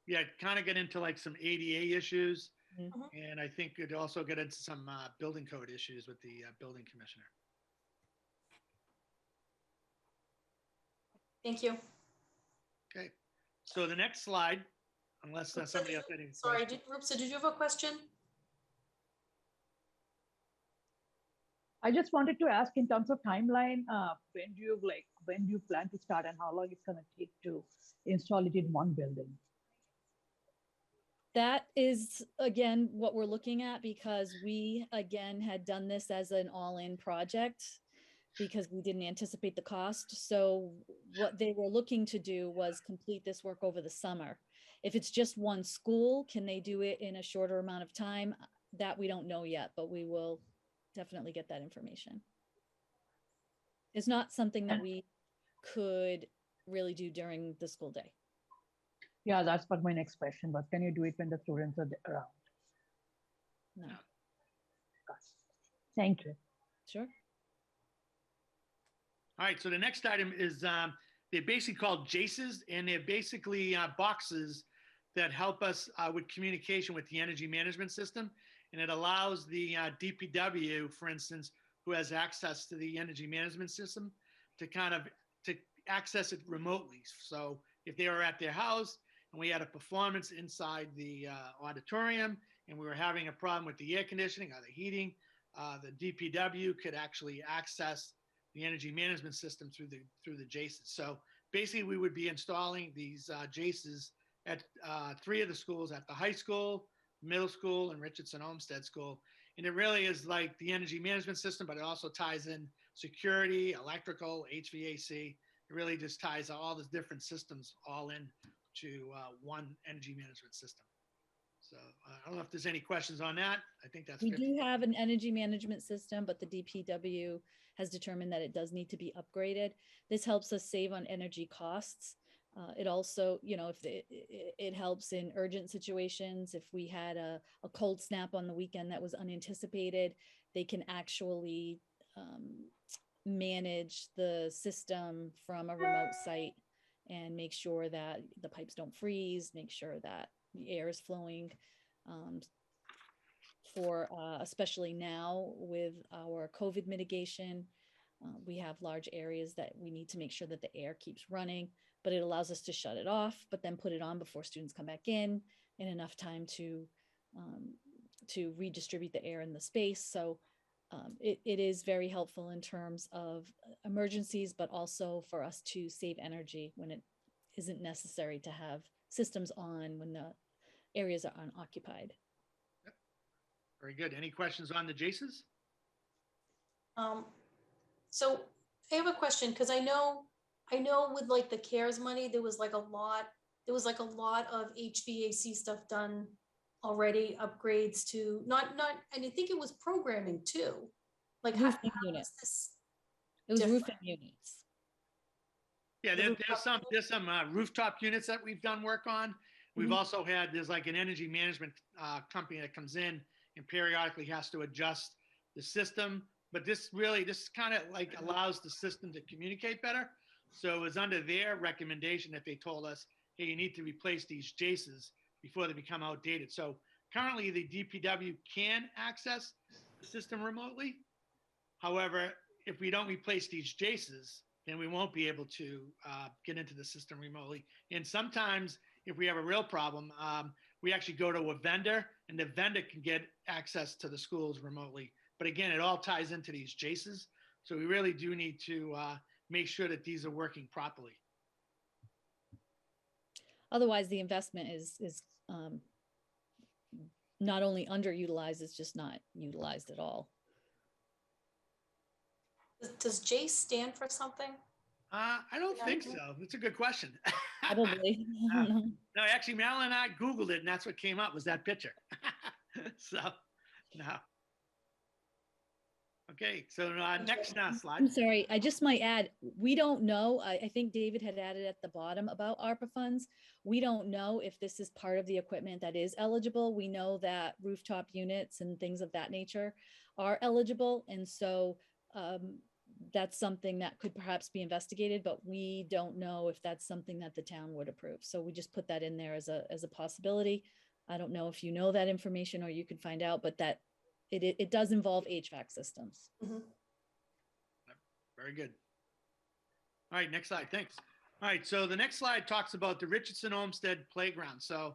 Yeah, kind of get into like some ADA issues. And I think it also get into some building code issues with the building commissioner. Thank you. Okay, so the next slide unless somebody else had any Sorry, questions. Rupsa, did you have a question? I just wanted to ask in terms of timeline, when do you plan to start and how long it's going to take to install it in one building? That is, again, what we're looking at, because we, again, had done this as an all-in project because we didn't anticipate the cost. So what they were looking to do was complete this work over the summer. If it's just one school, can they do it in a shorter amount of time? That we don't know yet, but we will definitely get that information. It's not something that we could really do during the school day. Yeah, that's what my next question was. Can you do it when the students are around? No. Thank you. Sure. All right, so the next item is they're basically called JACEs, and they're basically boxes that help us with communication with the energy management system. And it allows the DPW, for instance, who has access to the energy management system to access it remotely. So if they were at their house and we had a performance inside the auditorium and we were having a problem with the air conditioning or the heating, the DPW could actually access the energy management system through the JACEs. So basically we would be installing these JACEs at 3 of the schools, at the high school, middle school, and Richardson Olmsted School. And it really is like the energy management system, but it also ties in security, electrical, HVAC. It really just ties all the different systems all in to one energy management system. So I don't know if there's any questions on that. I think that's We do have an energy management system, but the DPW has determined that it does need to be upgraded. This helps us save on energy costs. It also, if it helps in urgent situations. If we had a cold snap on the weekend that was unanticipated, they can actually manage the system from a remote site and make sure that the pipes don't freeze, make sure that the air is flowing. Especially now with our COVID mitigation, we have large areas that we need to make sure that the air keeps running, but it allows us to shut it off, but then put it on before students come back in enough time to redistribute the air in the space. So it is very helpful in terms of emergencies, but also for us to save energy when it isn't necessary to have systems on when the areas are unoccupied. Yep. Very good. Any questions on the JACEs? So I have a question, because I know with like the CARES money, there was like a lot of HVAC stuff done already, upgrades to and I think it was programming too. Like roofing units. It was roofing units. Yeah, there's some rooftop units that we've done work on. We've also there's like an energy management company that comes in and periodically has to adjust the system. But this kind of like allows the system to communicate better. So it was under their recommendation that they told us, hey, you need to replace these JACEs before they become outdated. So currently the DPW can access the system remotely. However, if we don't replace these JACEs, then we won't be able to get into the system remotely. And sometimes if we have a real problem, we actually go to a vendor and the vendor can get access to the schools remotely. But again, it all ties into these JACEs. So we really do need to make sure that these are working properly. Otherwise, the investment is not only underutilized, it's just not utilized at all. Does JACE stand for something? I don't think so. It's a good question. Probably. No, actually, Marilyn and I Googled it, and that's what came up was that picture. So, no. Okay, so next slide. I'm sorry, I just might add, we don't know. I think David had added at the bottom about ARPA funds. We don't know if this is part of the equipment that is eligible. We know that rooftop units and things of that nature are eligible. And so that's something that could perhaps be investigated, but we don't know if that's something that the town would approve. So we just put that in there as a possibility. I don't know if you know that information or you can find out, but that it does involve HVAC systems. Very good. All right, next slide. Thanks. All right, so the next slide talks about the Richardson Olmsted Playground. So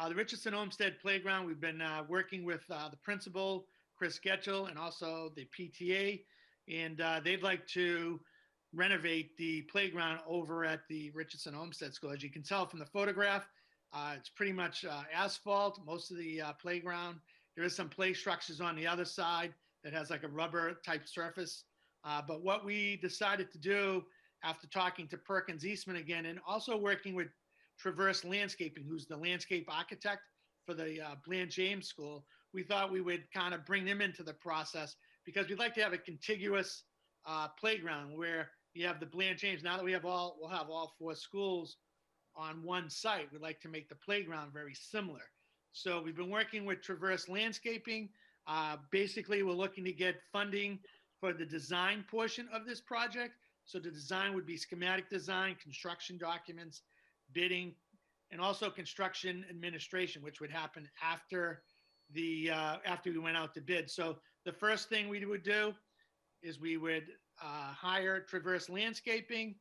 The Richardson Olmsted Playground, we've been working with the principal, Chris Getchell, and also the PTA, and they'd like to renovate the playground over at the Richardson Olmsted School. As you can tell from the photograph, it's pretty much asphalt, most of the playground. There is some play structures on the other side that has like a rubber type surface. But what we decided to do after talking to Perkins Eastman again, and also working with Traverse Landscaping, who's the landscape architect for the Bland James School, we thought we would kind of bring them into the process because we'd like to have a contiguous playground where you have the Bland James. Now that we'll have all 4 schools on one site, we'd like to make the playground very similar. So we've been working with Traverse Landscaping. Basically, we're looking to get funding for the design portion of this project. So the design would be schematic design, construction documents, bidding, and also construction administration, which would happen after we went out to bid. So the first thing we would do is we would hire Traverse Landscaping.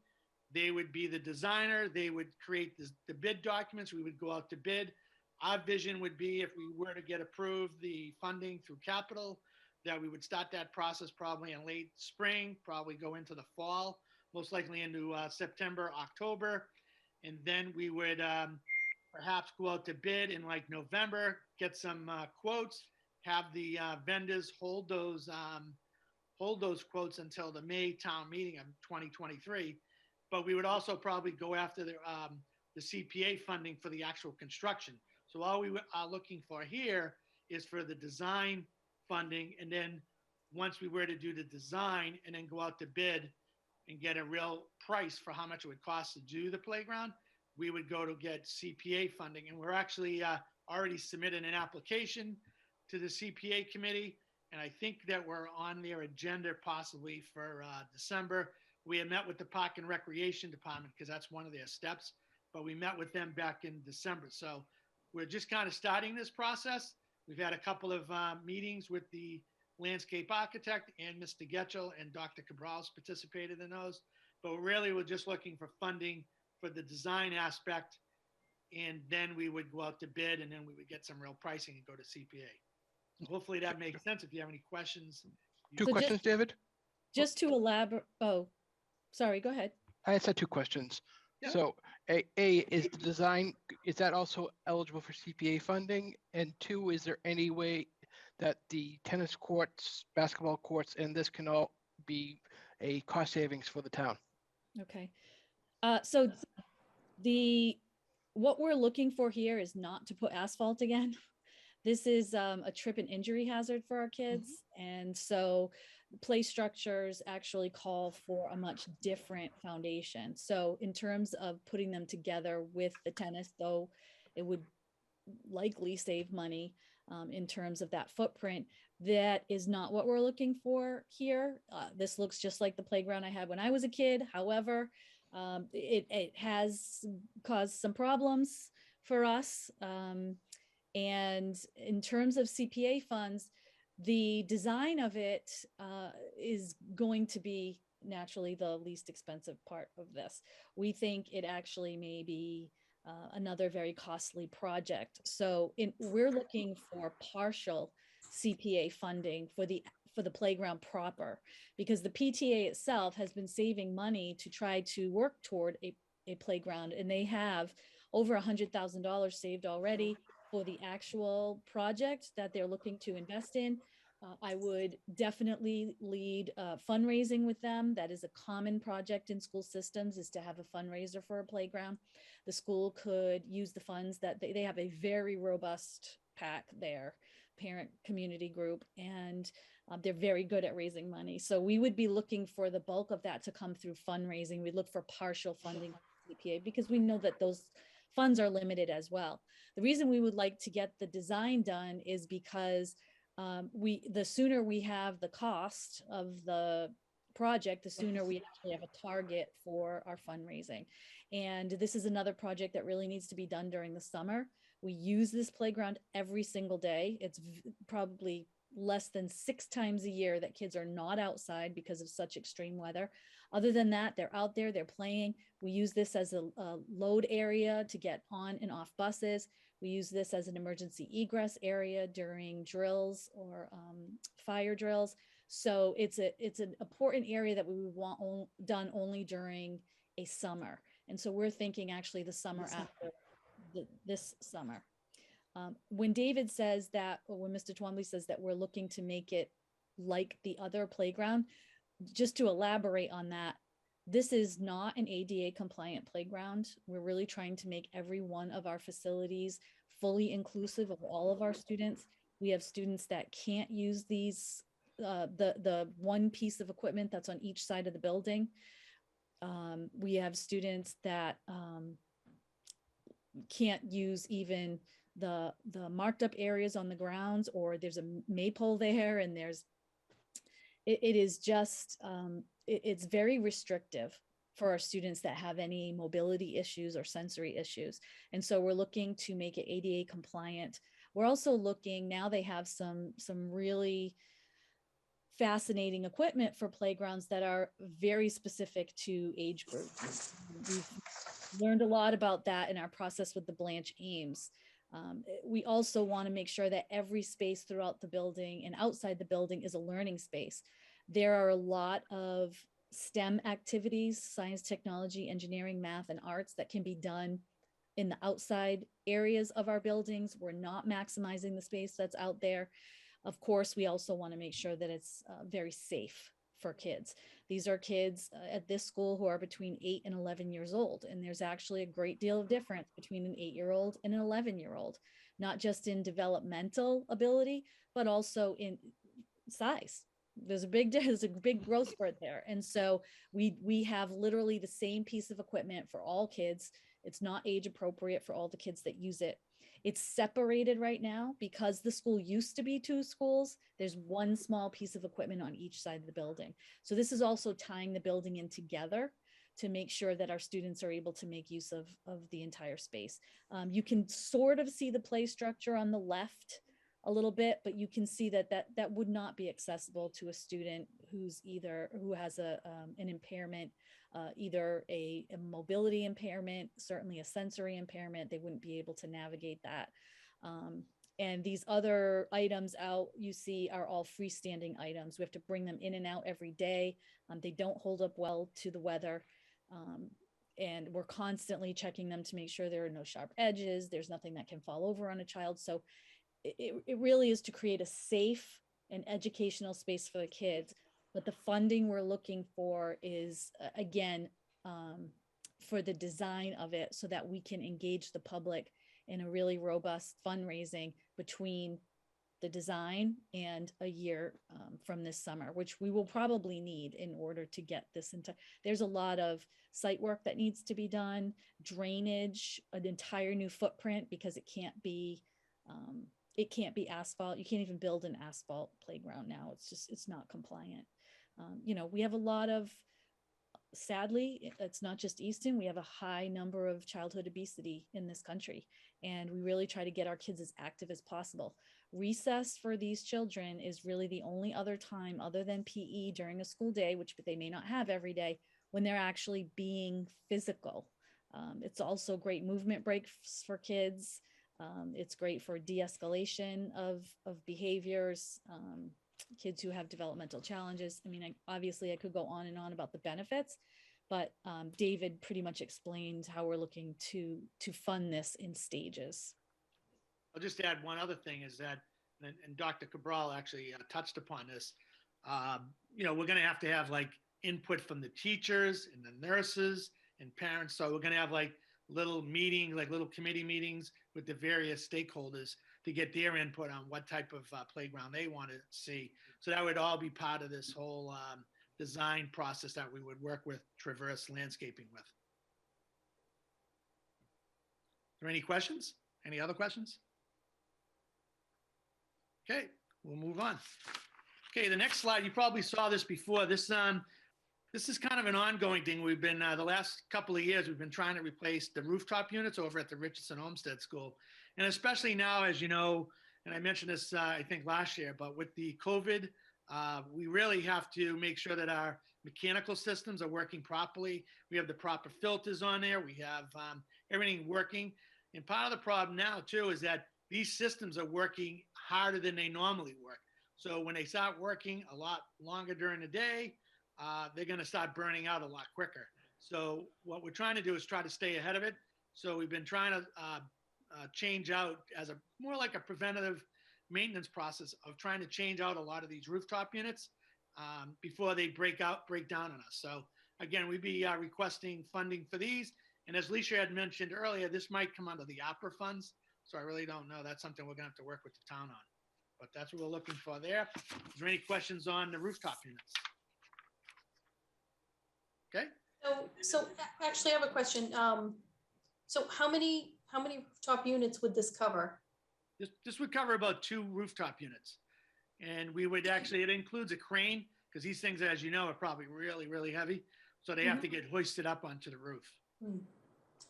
They would be the designer. They would create the bid documents. We would go out to bid. Our vision would be, if we were to get approved the funding through capital, that we would start that process probably in late spring, probably go into the fall, most likely into September, October. And then we would perhaps go out to bid in like November, get some quotes, have the vendors hold those quotes until the May town meeting of 2023. But we would also probably go after the CPA funding for the actual construction. So all we are looking for here is for the design funding. And then once we were to do the design and then go out to bid and get a real price for how much it would cost to do the playground, we would go to get CPA funding. And we're actually already submitted an application to the CPA committee. And I think that we're on their agenda possibly for December. We had met with the Park and Recreation Department because that's one of their steps, but we met with them back in December. So we're just kind of starting this process. We've had a couple of meetings with the landscape architect and Mr. Getchell, and Dr. Cabral's participated in those. But really, we're just looking for funding for the design aspect. And then we would go out to bid, and then we would get some real pricing and go to CPA. So hopefully that makes sense. If you have any questions. Two questions, David? Just to elaborate, oh, sorry, go ahead. I just had 2 questions. Yeah. So A, is the design, is that also eligible for CPA funding? And 2, is there any way that the tennis courts, basketball courts, and this can all be a cost savings for the town? Okay. So what we're looking for here is not to put asphalt again. This is a trip and injury hazard for our kids. And so play structures actually call for a much different foundation. So in terms of putting them together with the tennis, though, it would likely save money in terms of that footprint. That is not what we're looking for here. This looks just like the playground I had when I was a kid. However, it has caused some problems for us. And in terms of CPA funds, the design of it is going to be naturally the least expensive part of this. We think it actually may be another very costly project. So we're looking for partial CPA funding for the playground proper, because the PTA itself has been saving money to try to work toward a playground, and they have over $100,000 saved already for the actual project that they're looking to invest in. I would definitely lead fundraising with them. That is a common project in school systems, is to have a fundraiser for a playground. The school could use the funds that they have a very robust PAC there, parent community group, and they're very good at raising money. So we would be looking for the bulk of that to come through fundraising. We look for partial funding on CPA because we know that those funds are limited as well. The reason we would like to get the design done is because the sooner we have the cost of the project, the sooner we actually have a target for our fundraising. And this is another project that really needs to be done during the summer. We use this playground every single day. It's probably less than 6 times a year that kids are not outside because of such extreme weather. Other than that, they're out there, they're playing. We use this as a load area to get on and off buses. We use this as an emergency egress area during drills or fire drills. So it's an important area that we would want done only during a summer. And so we're thinking actually the summer after this summer. When David says that, or when Mr. Twombly says that we're looking to make it like the other playground, just to elaborate on that, this is not an ADA compliant playground. We're really trying to make every one of our facilities fully inclusive of all of our students. We have students that can't use these, the one piece of equipment that's on each side of the building. We have students that can't use even the marked up areas on the grounds, or there's a maypole there, and it is just, it's very restrictive for our students that have any mobility issues or sensory issues. And so we're looking to make it ADA compliant. We're also looking, now they have some really fascinating equipment for playgrounds that are very specific to age groups. We've learned a lot about that in our process with the Blanche Ames. We also want to make sure that every space throughout the building and outside the building is a learning space. There are a lot of STEM activities, science, technology, engineering, math, and arts that can be done in the outside areas of our buildings. We're not maximizing the space that's out there. Of course, we also want to make sure that it's very safe for kids. These are kids at this school who are between 8 and 11 years old. And there's actually a great deal of difference between an 8-year-old and an 11-year-old, not just in developmental ability, but also in size. There's a big growth spurt there. And so we have literally the same piece of equipment for all kids. It's not age appropriate for all the kids that use it. It's separated right now because the school used to be 2 schools. There's one small piece of equipment on each side of the building. So this is also tying the building in together to make sure that our students are able to make use of the entire space. You can sort of see the play structure on the left a little bit, but you can see that would not be accessible to a student who has an impairment, either a mobility impairment, certainly a sensory impairment. They wouldn't be able to navigate that. And these other items out you see are all freestanding items. We have to bring them in and out every day. They don't hold up well to the weather. And we're constantly checking them to make sure there are no sharp edges. There's nothing that can fall over on a child. So it really is to create a safe and educational space for the kids. But the funding we're looking for is, again, for the design of it so that we can engage the public in a really robust fundraising between the design and a year from this summer, which we will probably need in order to get this into. There's a lot of site work that needs to be done, drainage, an entire new footprint, because it can't be asphalt. You can't even build an asphalt playground now. It's not compliant. We have a lot of, sadly, it's not just Easton. We have a high number of childhood obesity in this country, and we really try to get our kids as active as possible. Recess for these children is really the only other time other than PE during a school day, which they may not have every day, when they're actually being physical. It's also great movement breaks for kids. It's great for de-escalation of behaviors, kids who have developmental challenges. I mean, obviously I could go on and on about the benefits, but David pretty much explained how we're looking to fund this in stages. I'll just add one other thing is that, and Dr. Cabral actually touched upon this, we're going to have like input from the teachers and the nurses and parents. So we're going to have like little meetings, like little committee meetings with the various stakeholders to get their input on what type of playground they want to see. So that would all be part of this whole design process that we would work with Traverse Landscaping with. Are there any questions? Any other questions? Okay, we'll move on. Okay, the next slide, you probably saw this before. This is kind of an ongoing thing. We've been, the last couple of years, we've been trying to replace the rooftop units over at the Richardson Olmsted School. And especially now, as you know, and I mentioned this, I think last year, but with the COVID, we really have to make sure that our mechanical systems are working properly. We have the proper filters on there. We have everything working. And part of the problem now too is that these systems are working harder than they normally work. So when they start working a lot longer during the day, they're going to start burning out a lot quicker. So what we're trying to do is try to stay ahead of it. So we've been trying to change out as a more like a preventative maintenance process of trying to change out a lot of these rooftop units before they break down on us. So again, we'd be requesting funding for these. And as Leisha had mentioned earlier, this might come under the opera funds. So I really don't know. That's something we're going to have to work with the town on. But that's what we're looking for there. Is there any questions on the rooftop units? Okay. So actually I have a question. So how many rooftop units would this cover? This would cover about 2 rooftop units. And we would actually, it includes a crane because these things, as you know, are probably really, really heavy. So they have to get hoisted up onto the roof.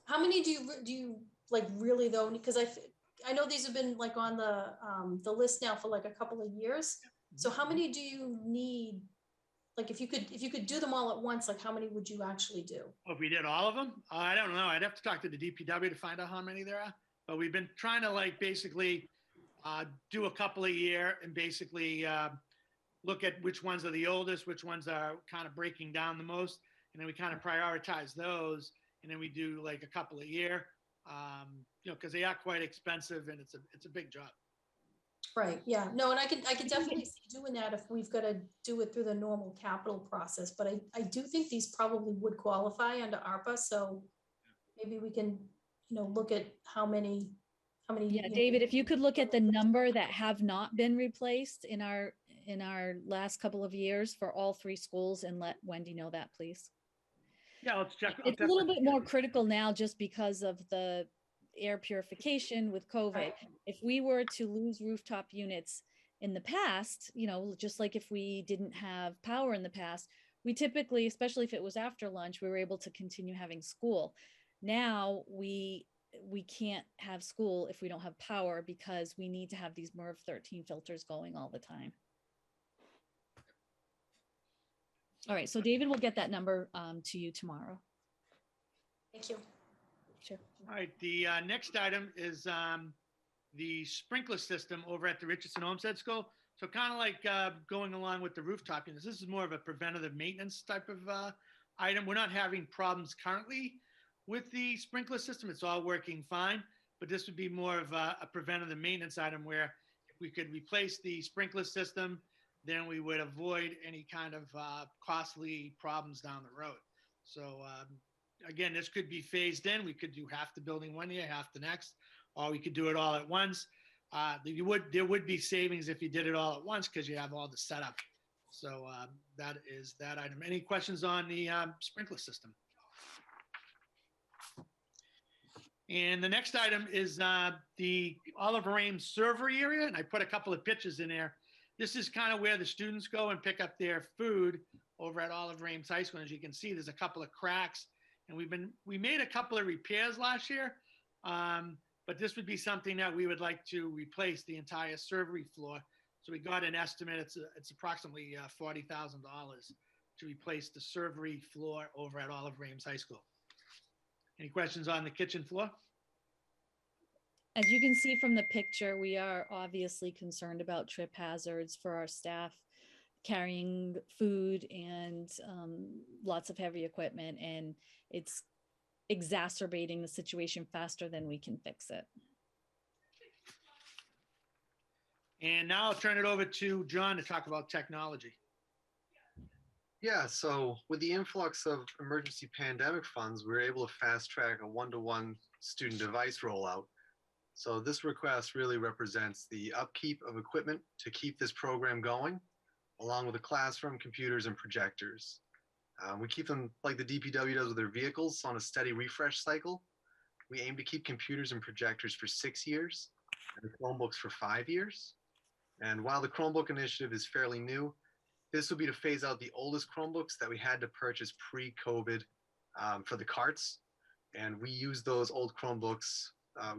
How many do you like really though? Because I know these have been like on the list now for like a couple of years. So how many do you need? Like if you could do them all at once, like how many would you actually do? Well, if we did all of them, I don't know. I'd have to talk to the DPW to find out how many there are. But we've been trying to like basically do a couple a year and basically look at which ones are the oldest, which ones are kind of breaking down the most. And then we kind of prioritize those. And then we do like a couple a year, you know, because they are quite expensive and it's a big job. Right. Yeah. No, and I can definitely see doing that if we've got to do it through the normal capital process. But I do think these probably would qualify under ARPA. So maybe we can, you know, look at how many. Yeah, David, if you could look at the number that have not been replaced in our last couple of years for all 3 schools and let Wendy know that, please. Yeah, let's check. It's a little bit more critical now just because of the air purification with COVID. If we were to lose rooftop units in the past, you know, just like if we didn't have power in the past, we typically, especially if it was after lunch, we were able to continue having school. Now we can't have school if we don't have power because we need to have these MERV 13 filters going all the time. All right, so David will get that number to you tomorrow. Thank you. Sure. All right, the next item is the sprinkler system over at the Richardson Homestead School. So kind of like going along with the rooftop units, this is more of a preventative maintenance type of item. We're not having problems currently with the sprinkler system. It's all working fine, but this would be more of a preventative maintenance item where if we could replace the sprinkler system, then we would avoid any kind of costly problems down the road. So again, this could be phased in. We could do half the building one year, half the next, or we could do it all at once. There would be savings if you did it all at once because you have all the setup. So that is that item. Any questions on the sprinkler system? And the next item is the Oliver Ames servery area. And I put a couple of pictures in there. This is kind of where the students go and pick up their food over at Oliver Ames High School. As you can see, there's a couple of cracks. And we made a couple of repairs last year, but this would be something that we would like to replace the entire servery floor. So we got an estimate, it's approximately $40,000 to replace the servery floor over at Oliver Ames High School. Any questions on the kitchen floor? As you can see from the picture, we are obviously concerned about trip hazards for our staff carrying food and lots of heavy equipment, and it's exacerbating the situation faster than we can fix it. And now I'll turn it over to John to talk about technology. Yeah, so with the influx of emergency pandemic funds, we were able to fast track a one-to-one student device rollout. So this request really represents the upkeep of equipment to keep this program going, along with the classroom computers and projectors. We keep them like the DPW does with their vehicles on a steady refresh cycle. We aim to keep computers and projectors for 6 years and the Chromebooks for 5 years. And while the Chromebook initiative is fairly new, this will be to phase out the oldest Chromebooks that we had to purchase pre-COVID for the carts. And we use those old Chromebooks,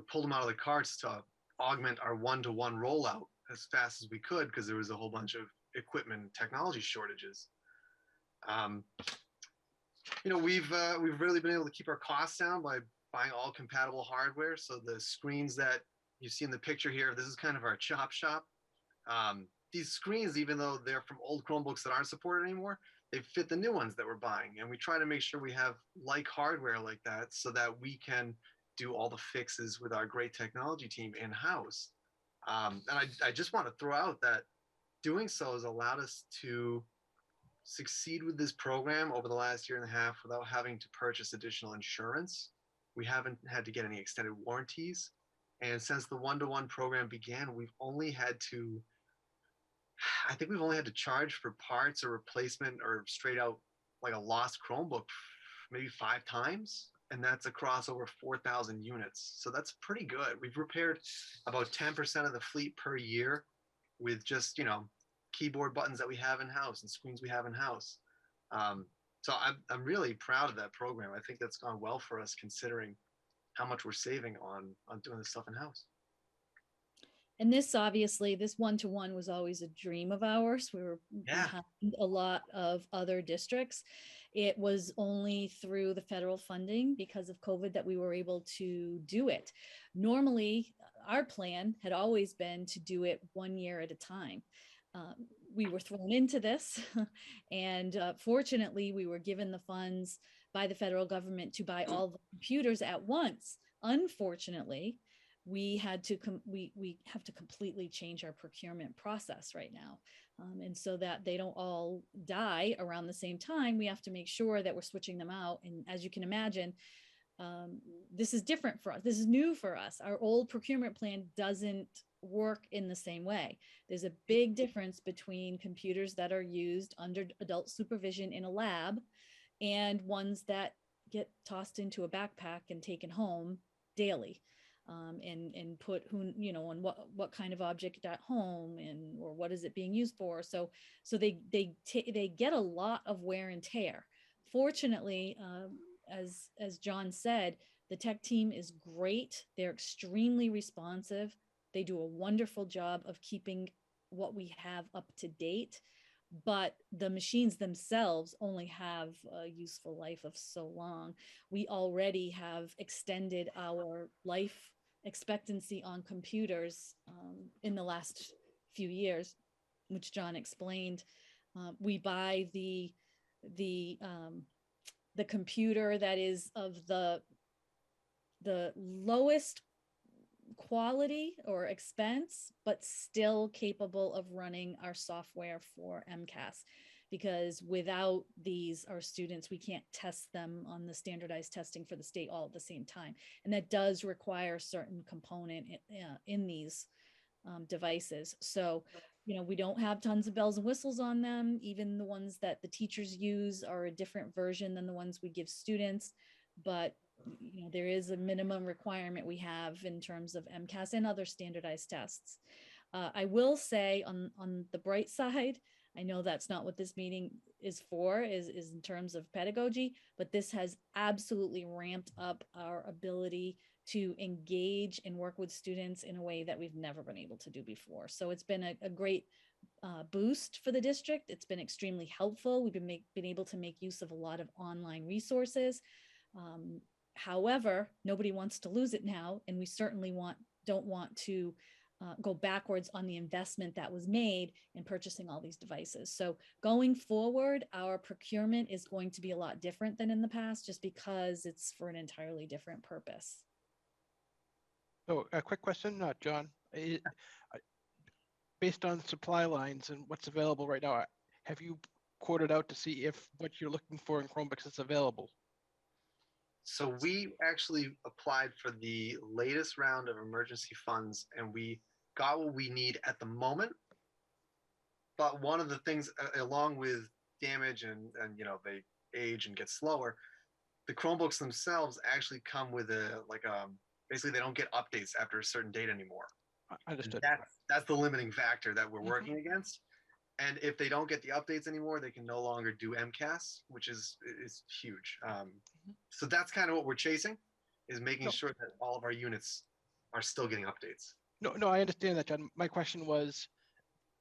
pulled them out of the carts to augment our one-to-one rollout as fast as we could because there was a whole bunch of equipment and technology shortages. We've really been able to keep our costs down by buying all compatible hardware. So the screens that you see in the picture here, this is kind of our chop shop. These screens, even though they're from old Chromebooks that aren't supported anymore, they fit the new ones that we're buying. And we try to make sure we have like hardware like that so that we can do all the fixes with our great technology team in-house. And I just want to throw out that doing so has allowed us to succeed with this program over the last year and a half without having to purchase additional insurance. We haven't had to get any extended warranties. And since the one-to-one program began, I think we've only had to charge for parts or replacement or straight out like a lost Chromebook maybe 5 times. And that's across over 4,000 units. So that's pretty good. We've repaired about 10% of the fleet per year with just, keyboard buttons that we have in-house and screens we have in-house. So I'm really proud of that program. I think that's gone well for us considering how much we're saving on doing this stuff in-house. And this obviously, this one-to-one was always a dream of ours. We were behind a lot of other districts. It was only through the federal funding because of COVID that we were able to do it. Normally, our plan had always been to do it 1 year at a time. We were thrown into this and fortunately we were given the funds by the federal government to buy all the computers at once. Unfortunately, we have to completely change our procurement process right now. And so that they don't all die around the same time, we have to make sure that we're switching them out. And as you can imagine, this is different for us. This is new for us. Our old procurement plan doesn't work in the same way. There's a big difference between computers that are used under adult supervision in a lab and ones that get tossed into a backpack and taken home daily. And put on what kind of object at home or what is it being used for. So they get a lot of wear and tear. Fortunately, as John said, the tech team is great. They're extremely responsive. They do a wonderful job of keeping what we have up to date, but the machines themselves only have a useful life of so long. We already have extended our life expectancy on computers in the last few years, which John explained. We buy the computer that is of the lowest quality or expense, but still capable of running our software for MCAS. Because without these, our students, we can't test them on the standardized testing for the state all at the same time. And that does require a certain component in these devices. So, we don't have tons of bells and whistles on them. Even the ones that the teachers use are a different version than the ones we give students. But, there is a minimum requirement we have in terms of MCAS and other standardized tests. I will say on the bright side, I know that's not what this meeting is for, is in terms of pedagogy, but this has absolutely ramped up our ability to engage and work with students in a way that we've never been able to do before. So it's been a great boost for the district. It's been extremely helpful. We've been able to make use of a lot of online resources. However, nobody wants to lose it now, and we certainly don't want to go backwards on the investment that was made in purchasing all these devices. So going forward, our procurement is going to be a lot different than in the past, just because it's for an entirely different purpose. So a quick question, John. Based on supply lines and what's available right now, have you quoted out to see if what you're looking for in Chromebooks is available? So we actually applied for the latest round of emergency funds and we got what we need at the moment. But one of the things, along with damage and they age and get slower, the Chromebooks themselves actually come with basically they don't get updates after a certain date anymore. Understood. That's the limiting factor that we're working against. And if they don't get the updates anymore, they can no longer do MCAS, which is huge. So that's kind of what we're chasing, is making sure that all of our units are still getting updates. No, I understand that, John. My question was,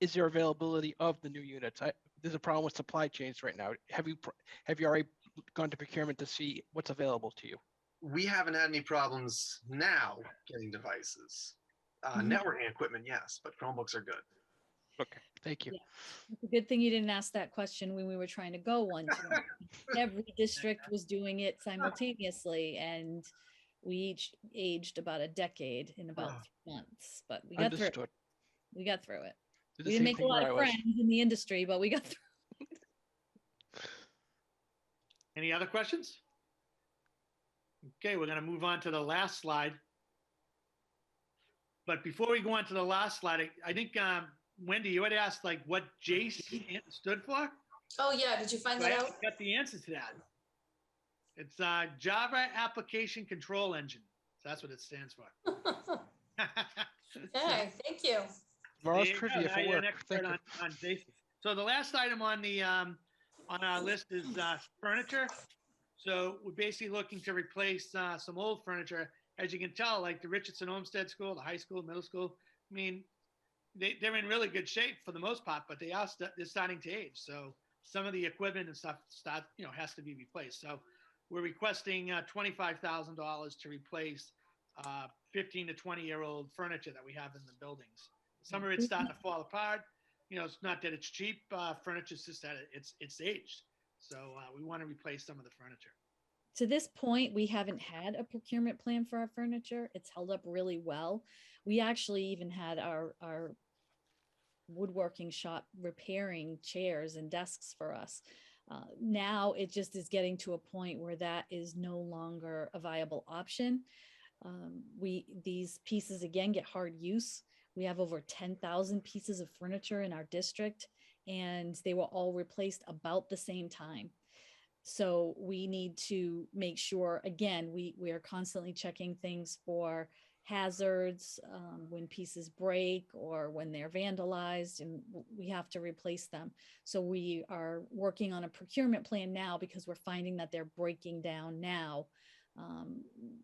is there availability of the new units? There's a problem with supply chains right now. Have you already gone to procurement to see what's available to you? We haven't had any problems now getting devices. Networking equipment, yes, but Chromebooks are good. Okay, thank you. Yeah. It's a good thing you didn't ask that question when we were trying to go one to one. Every district was doing it simultaneously, and we each aged about a decade in about 3 months, but we got through it. Understood. We got through it. Did We the didn't same make a thing lot where I of was. friends in the industry, but we got through. Any other questions? Okay, we're going to move on to the last slide. But before we go on to the last slide, I think, Wendy, you had asked like what JACE stood for. Oh, yeah, did you find So I that out? actually got the answer to that. It's Java Application Control Engine. So that's what it stands for. Okay, thank you. Tomorrow's There you go. trivia Now for you're work. an Thank expert you. on JACE. So the last item on the on our list is furniture. So we're basically looking to replace some old furniture. As you can tell, like the Richardson Olmsted School, the high school, middle school. I mean, they're in really good shape for the most part, but they're starting to age. So some of the equipment and stuff has to be replaced. So we're requesting $25,000 to replace 15 to 20-year-old furniture that we have in the buildings. Some of it's starting to fall apart. It's not that it's cheap furniture, it's just that it's aged. So we want to replace some of the furniture. To this point, we haven't had a procurement plan for our furniture. It's held up really well. We actually even had our woodworking shop repairing chairs and desks for us. Now it just is getting to a point where that is no longer a viable option. These pieces again get hard use. We have over 10,000 pieces of furniture in our district, and they were all replaced about the same time. So we need to make sure, again, we are constantly checking things for hazards, when pieces break or when they're vandalized, and we have to replace them. So we are working on a procurement plan now because we're finding that they're breaking down now.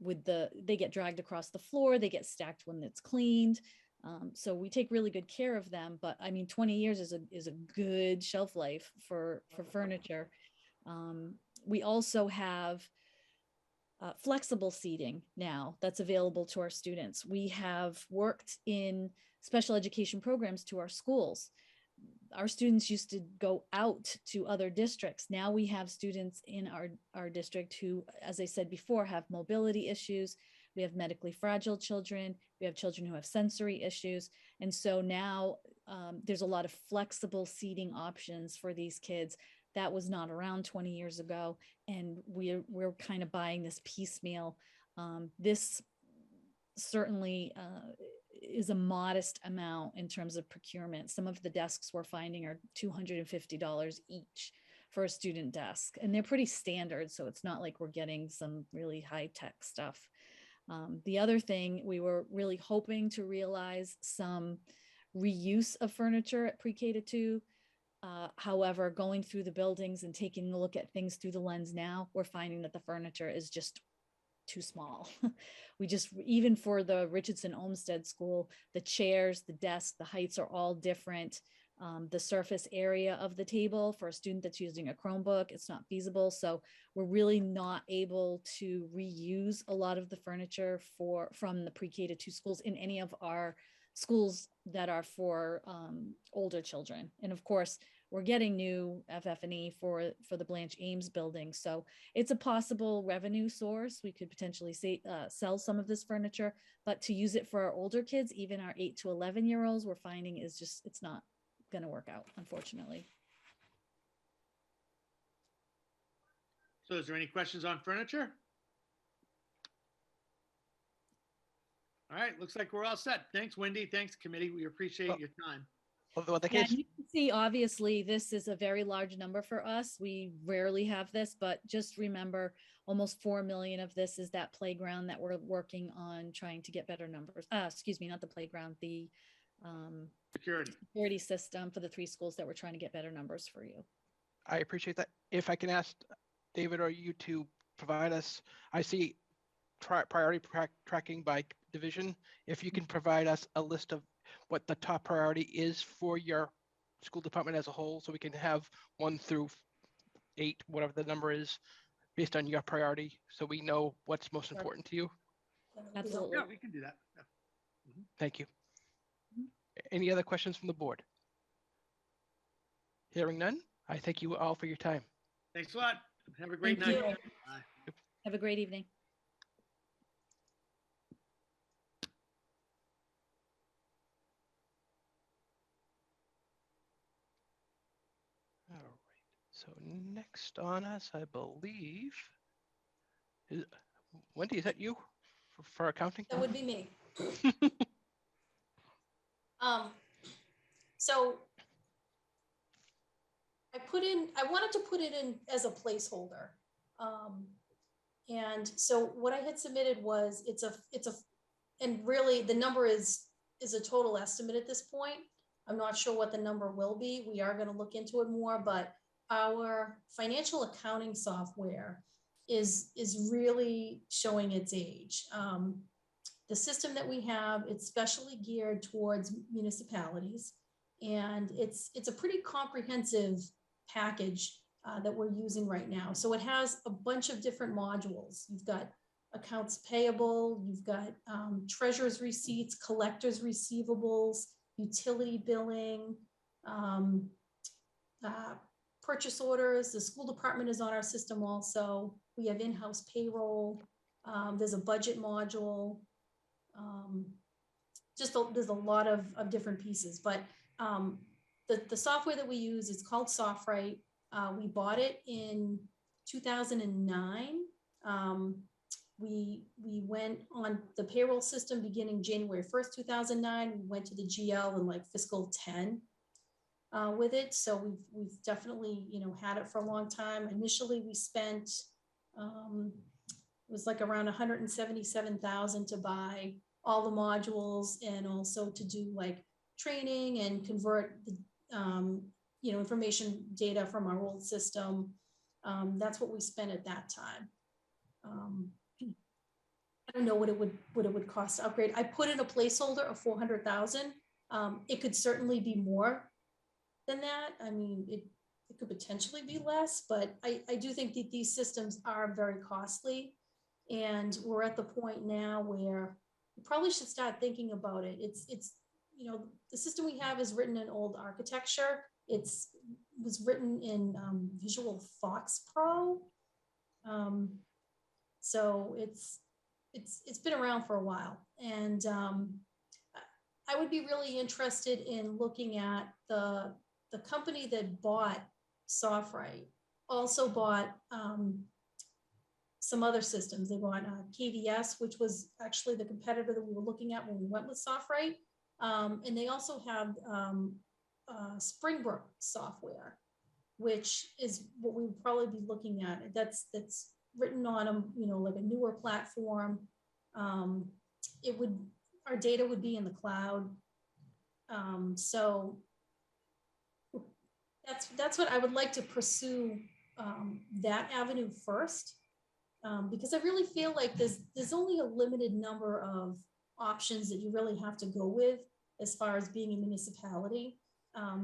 They get dragged across the floor, they get stacked when it's cleaned. So we take really good care of them, but I mean, 20 years is a good shelf life for furniture. We also have flexible seating now that's available to our students. We have worked in special education programs to our schools. Our students used to go out to other districts. Now we have students in our district who, as I said before, have mobility issues. We have medically fragile children. We have children who have sensory issues. And so now there's a lot of flexible seating options for these kids. That was not around 20 years ago, and we're kind of buying this piecemeal. This certainly is a modest amount in terms of procurement. Some of the desks we're finding are $250 each for a student desk, and they're pretty standard, so it's not like we're getting some really high-tech stuff. The other thing, we were really hoping to realize some reuse of furniture at pre-K to 2. However, going through the buildings and taking a look at things through the lens now, we're finding that the furniture is just too small. Even for the Richardson Olmsted School, the chairs, the desks, the heights are all different. The surface area of the table for a student that's using a Chromebook, it's not feasible. So we're really not able to reuse a lot of the furniture from the pre-K to 2 schools in any of our schools that are for older children. And of course, we're getting new FF&E for the Blanche Ames building. So it's a possible revenue source. We could potentially sell some of this furniture, but to use it for our older kids, even our 8 to 11-year-olds, we're finding it's not going to work out, unfortunately. So is there any questions on furniture? All right, looks like we're all set. Thanks, Wendy. Thanks, committee. We appreciate your time. Yeah, you can see, obviously, this is a very large number for us. We rarely have this, but just remember, almost 4 million of this is that playground that we're working on trying to get better numbers. Excuse me, not the playground, the security system for the 3 schools that we're trying to get better numbers for you. I appreciate that. If I can ask David or you to provide us, I see priority tracking by division. If you can provide us a list of what the top priority is for your school department as a whole, so we can have 1 through 8, whatever the number is, based on your priority, so we know what's most important to you. Absolutely. Yeah, we can do that. Yeah. Thank you. Any other questions from the board? Hearing none, I thank you all for your time. Thanks a lot. Have a great Thank night. you. Bye. Have a great evening. All right, so next on us, I believe, is, Wendy, is that you for accounting? That would be me. So I wanted to put it in as a placeholder. And so what I had submitted was, and really the number is a total estimate at this point. I'm not sure what the number will be. We are going to look into it more, but our financial accounting software is really showing its age. The system that we have, it's specially geared towards municipalities, and it's a pretty comprehensive package that we're using right now. So it has a bunch of different modules. You've got accounts payable, you've got treasurer's receipts, collector's receivables, utility billing, purchase orders. The school department is on our system also. We have in-house payroll. There's a budget module. There's a lot of different pieces, but the software that we use is called SoftWrite. We bought it in 2009. We went on the payroll system beginning January 1st, 2009. We went to the GL in like fiscal 10 with it. So we've definitely, had it for a long time. Initially we spent, it was like around 177,000 to buy all the modules, and also to do like training and convert the, information data from our old system. That's what we spent at that time. I don't know what it would cost to upgrade. I put in a placeholder of 400,000. It could certainly be more than that. I mean, it could potentially be less, but I do think that these systems are very costly, and we're at the point now where we probably should start thinking about it. It's the system we have is written in old architecture. Was written in Visual Fox Pro. So it's been around for a while, and I would be really interested in looking at the company that bought SoftWrite also bought some other systems. They bought KVS, which was actually the competitor that we were looking at when we went with SoftWrite, and they also have Springbrook software, which is what we would probably be looking at. That's written on like a newer platform. Our data would be in the cloud. So that's what I would like to pursue, that avenue first, because I really feel like there's only a limited number of options that you really have to go with as far as being a municipality.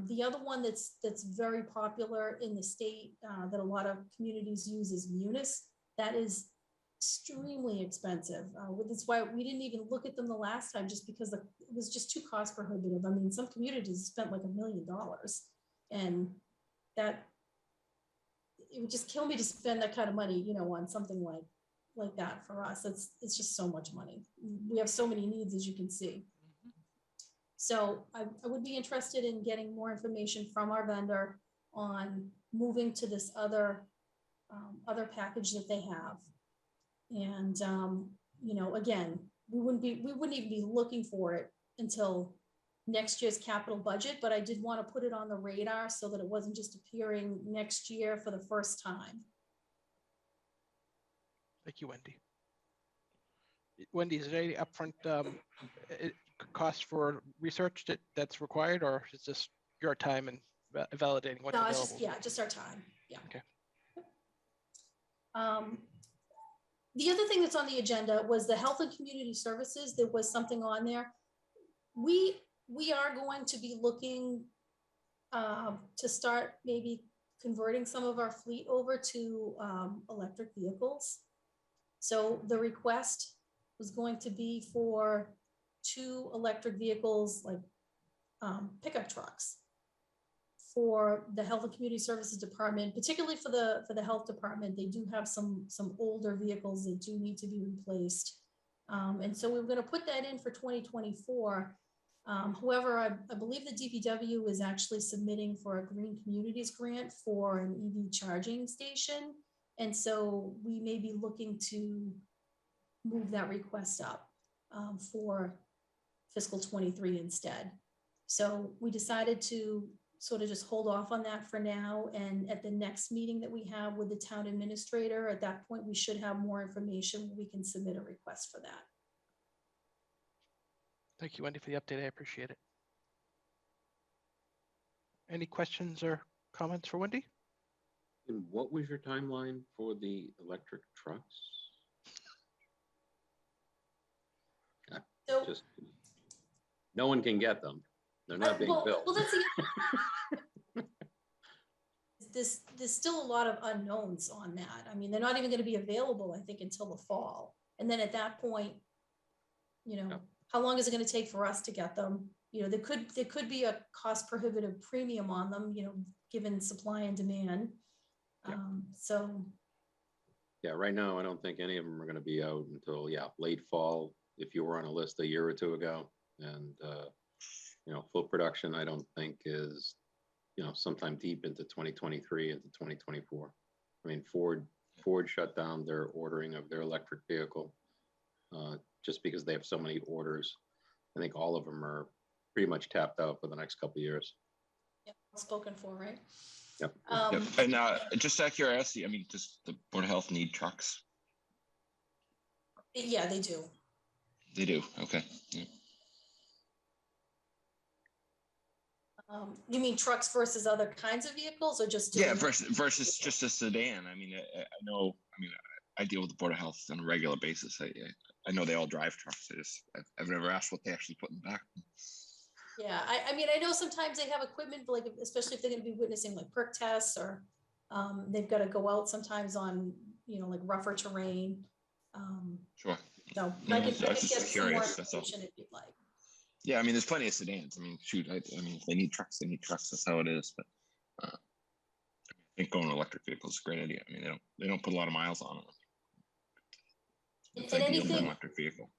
The other one that's very popular in the state that a lot of communities use is Munis. That is extremely expensive. That's why we didn't even look at them the last time, just because it was just too cost prohibitive. I mean, some communities spent like $1 million, and that it would just kill me to spend that kind of money, on something like that. For us, it's just so much money. We have so many needs, as you can see. So I would be interested in getting more information from our vendor on moving to this other package that they have. And, again, we wouldn't even be looking for it until next year's capital budget, but I did want to put it on the radar so that it wasn't just appearing next year for the first time. Thank you, Wendy. Wendy, is there any upfront cost for research that's required, or is this your time and validating what's available? Just our time. Yeah. Okay. The other thing that's on the agenda was the health and community services. There was something on there. We are going to be looking to start maybe converting some of our fleet over to electric vehicles. So the request was going to be for 2 electric vehicles, like pickup trucks, for the Health and Community Services Department, particularly for the health department. They do have some older vehicles that do need to be replaced. And so we're going to put that in for 2024. However, I believe the DPW is actually submitting for a Green Communities grant for an EV charging station. And so we may be looking to move that request up for fiscal 23 instead. So we decided to sort of just hold off on that for now. And at the next meeting that we have with the town administrator, at that point, we should have more information. We can submit a request for that. Thank you, Wendy, for the update. I appreciate it. Any questions or comments for Wendy? And what was your timeline for the electric trucks? So, Just, no one can get them. They're not being built. Well, that's there's still a lot of unknowns on that. I mean, they're not even going to be available, I think, until the fall. And then at that point, you know, how long is it going to take for us to get them? You know, there could be a cost prohibitive premium on them, you know, given supply and demand. So. Yeah, right now, I don't think any of them are going to be out until, late fall, if you were on a list a year or two ago. And, you know, full production, I don't think is, you know, sometime deep into 2023, into 2024. I mean, Ford shut down their ordering of their electric vehicle just because they have so many orders. I think all of them are pretty much tapped out for the next couple of years. Yep, spoken for, right? Yep. Yep. And just out of curiosity, I mean, does the Board of Health need trucks? Yeah, they do. They do. Okay. Yeah. You mean trucks versus other kinds of vehicles, or just? Yeah, versus just a sedan. I mean, I know. I mean, I deal with the Board of Health on a regular basis. I know they all drive trucks. I've never asked what they actually put in the back. Yeah, I mean, I know sometimes they have equipment, like especially if they're going to be witnessing like perk tests, or they've got to go out sometimes on, you know, like rougher terrain. Sure. So No, I could get just some more curious, that's all. information if you'd like. Yeah, I mean, there's plenty of sedans. I mean, shoot, I mean, if they need trucks, they need trucks. That's how it is. But I think going electric vehicles is a great idea. I mean, they don't put a lot of miles on them. It's and ideal for an anything electric vehicle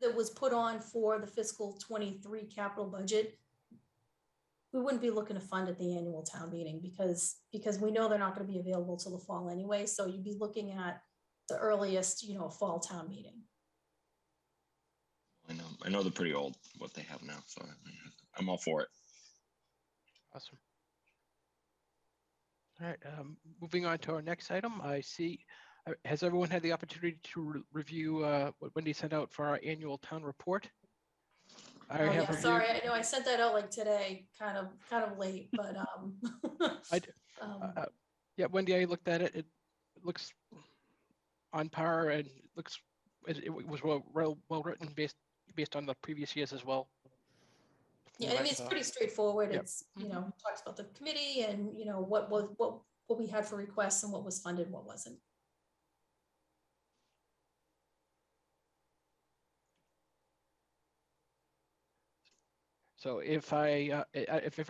that was put on for the fiscal 23 capital budget, we wouldn't be looking to fund at the annual town meeting because we know they're not going to be available till the fall anyway. So you'd be looking at the earliest, you know, fall town meeting. I know they're pretty old, what they have now, so I'm all for it. Awesome. All right, moving on to our next item. I see, has everyone had the opportunity to review what Wendy sent out for our annual town report? Sorry, I know I sent that out like today, kind of late, but yeah, Wendy, I looked at it. It looks on par, and it was well written based on the previous years as well. Yeah, I mean, it's pretty straightforward. Yep. It's, you know, talks about the committee and, you know, what we had for requests and what was funded, what wasn't. So if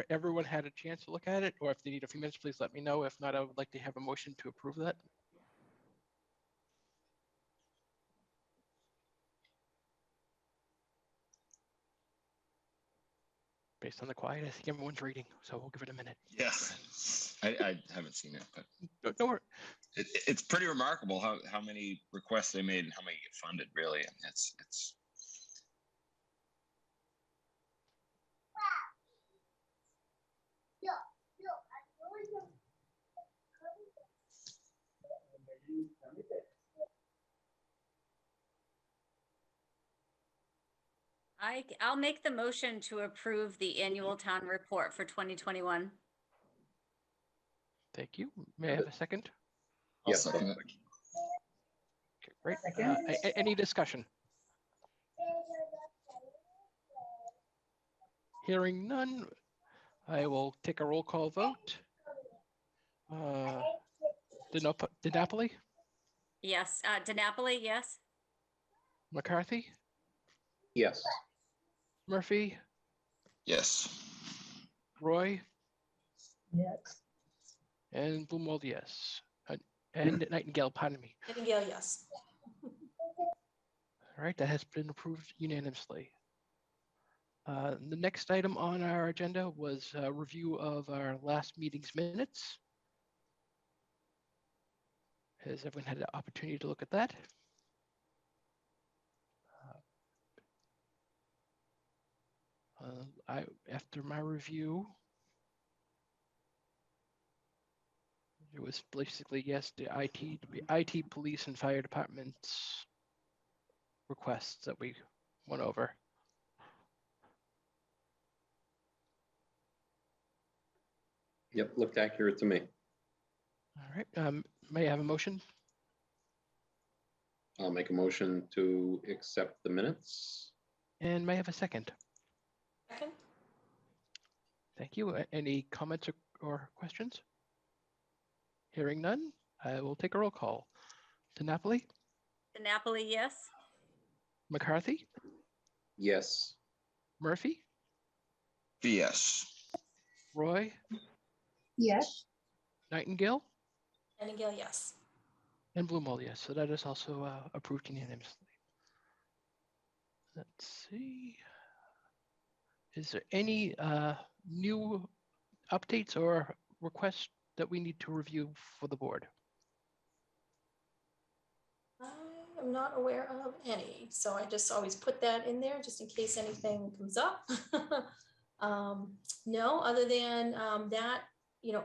everyone had a chance to look at it, or if they need a few minutes, please let me know. If not, I would like to have a motion to approve that. Based on the quiet, I think everyone's reading, so we'll give it a minute. Yeah, I haven't seen it, but Don't worry. It's pretty remarkable how many requests they made and how many get funded. Really, I mean, it's. I'll make the motion to approve the annual town report for 2021. Thank you. May I have a second? I'll Yes. second it. Okay, great. Second. Any discussion? Hearing none, I will take a roll call vote. DiNapoli, Yes, DiNapoli, yes. McCarthy, Yes. Murphy, Yes. Roy, Yes. and Blumwald, yes. And Nightingale, pardon me. Nightingale, yes. All right, that has been approved unanimously. The next item on our agenda was a review of our last meeting's minutes. Has everyone had the opportunity to look at that? After my review, it was basically yes, the IT, police, and fire departments requests that we went over. Yep, looked accurate to me. All right, may I have a motion? I'll make a motion to accept the minutes. And may I have a second? Second? Thank you. Any comments or questions? Hearing none, I will take a roll call. DiNapoli, DiNapoli, yes. McCarthy, Yes. Murphy, Yes. Roy, Yes. Nightingale, Nightingale, yes. and Blumwald, yes. So that is also approved unanimously. Let's see. Is there any new updates or requests that we need to review for the board? I am not aware of any, so I just always put that in there just in case anything comes up. No, other than that,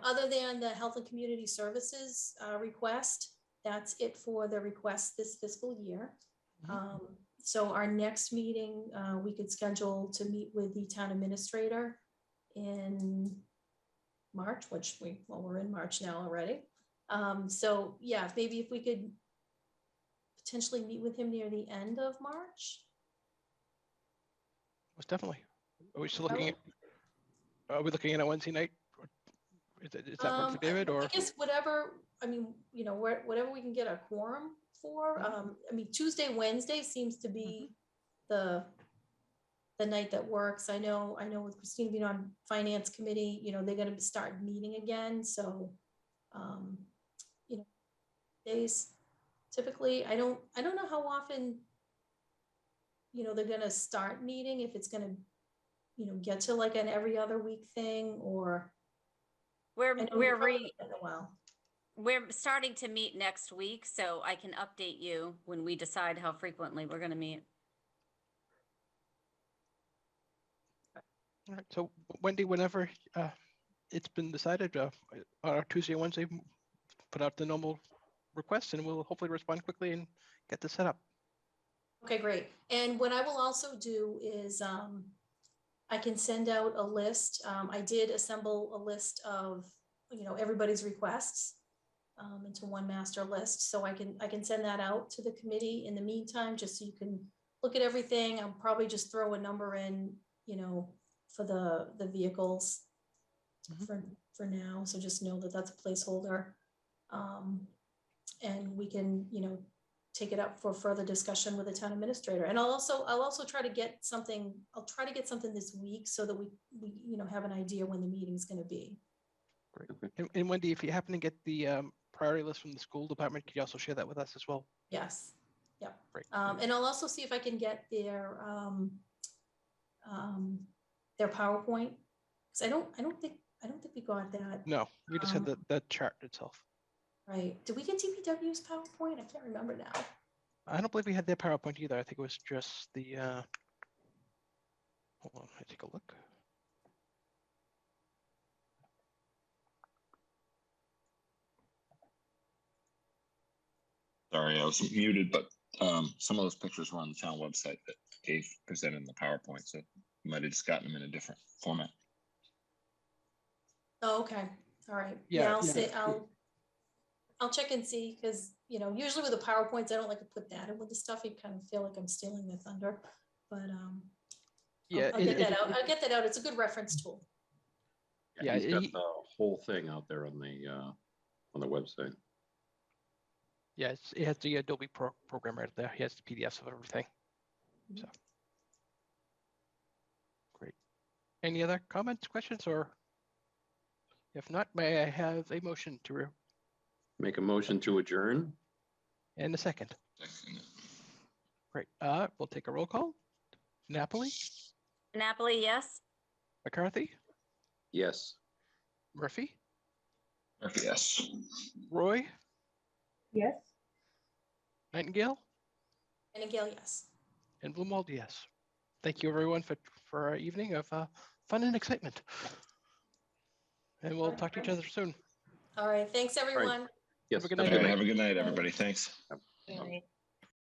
other than the Health and Community Services request, that's it for the request this fiscal year. So our next meeting, we could schedule to meet with the town administrator in March, we're in March now already. So yeah, maybe if we could potentially meet with him near the end of March. Most definitely. Are we still looking at? Are we looking at a Wednesday night? Is that work for David, or? I guess whatever. I mean, whatever we can get a quorum for. I mean, Tuesday, Wednesday seems to be the night that works. I know with Christine being on finance committee, they're going to start meeting again. So, days typically, I don't know how often, they're going to start meeting, if it's going to, get to like an every other week thing, or We're We're starting to meet next week, so I can update you when we decide how frequently we're going to meet. All right. So Wendy, whenever it's been decided, on Tuesday and Wednesday, put out the normal requests, and we'll hopefully respond quickly and get this set up. Okay, great. And what I will also do is I can send out a list. I did assemble a list of, everybody's requests into one master list. So I can send that out to the committee in the meantime, just so you can look at everything. I'll probably just throw a number in, for the vehicles for now. So just know that that's a placeholder. And we can, take it up for further discussion with the town administrator. And I'll also try to get something, this week so that we have an idea when the meeting's going to be. Great. And Wendy, if you happen to get the priority list from the school department, could you also share that with us as well? Yes. Yep. Great. And I'll also see if I can get their PowerPoint, because I don't think we got that. No, we just had the chart itself. Right. Did we get DPW's PowerPoint? I can't remember now. I don't believe we had their PowerPoint either. I think it was just the, hold on, I take a look. Sorry, I was muted, but some of those pictures were on the town website that Dave presented in the PowerPoint, so you might have just gotten them in a different format. Oh, okay. All right. Yeah, I'll I'll check and see, because, you know, usually with the PowerPoints, I don't like to put that in with the stuff. You kind of feel like I'm stealing the thunder, but Yeah, I'll get that out. I'll get that out. It's a good reference tool. Yeah, He's got the whole thing out there on the website. yeah, it has the Adobe program right there. He has the PDFs of everything. So great. Any other comments, questions, or if not, may I have a motion to Make a motion to adjourn. and a second? Great. We'll take a roll call. Napoli, Napoli, yes? McCarthy, Yes. Murphy, Yes. Roy, Yes. Nightingale, And again, yes. and Blumwald, yes. Thank you, everyone, for our evening of fun and excitement. And we'll talk to each other soon. All right. Thanks, everyone. Yes. Have a good All night. right, have a good night, everybody. Thanks. All right.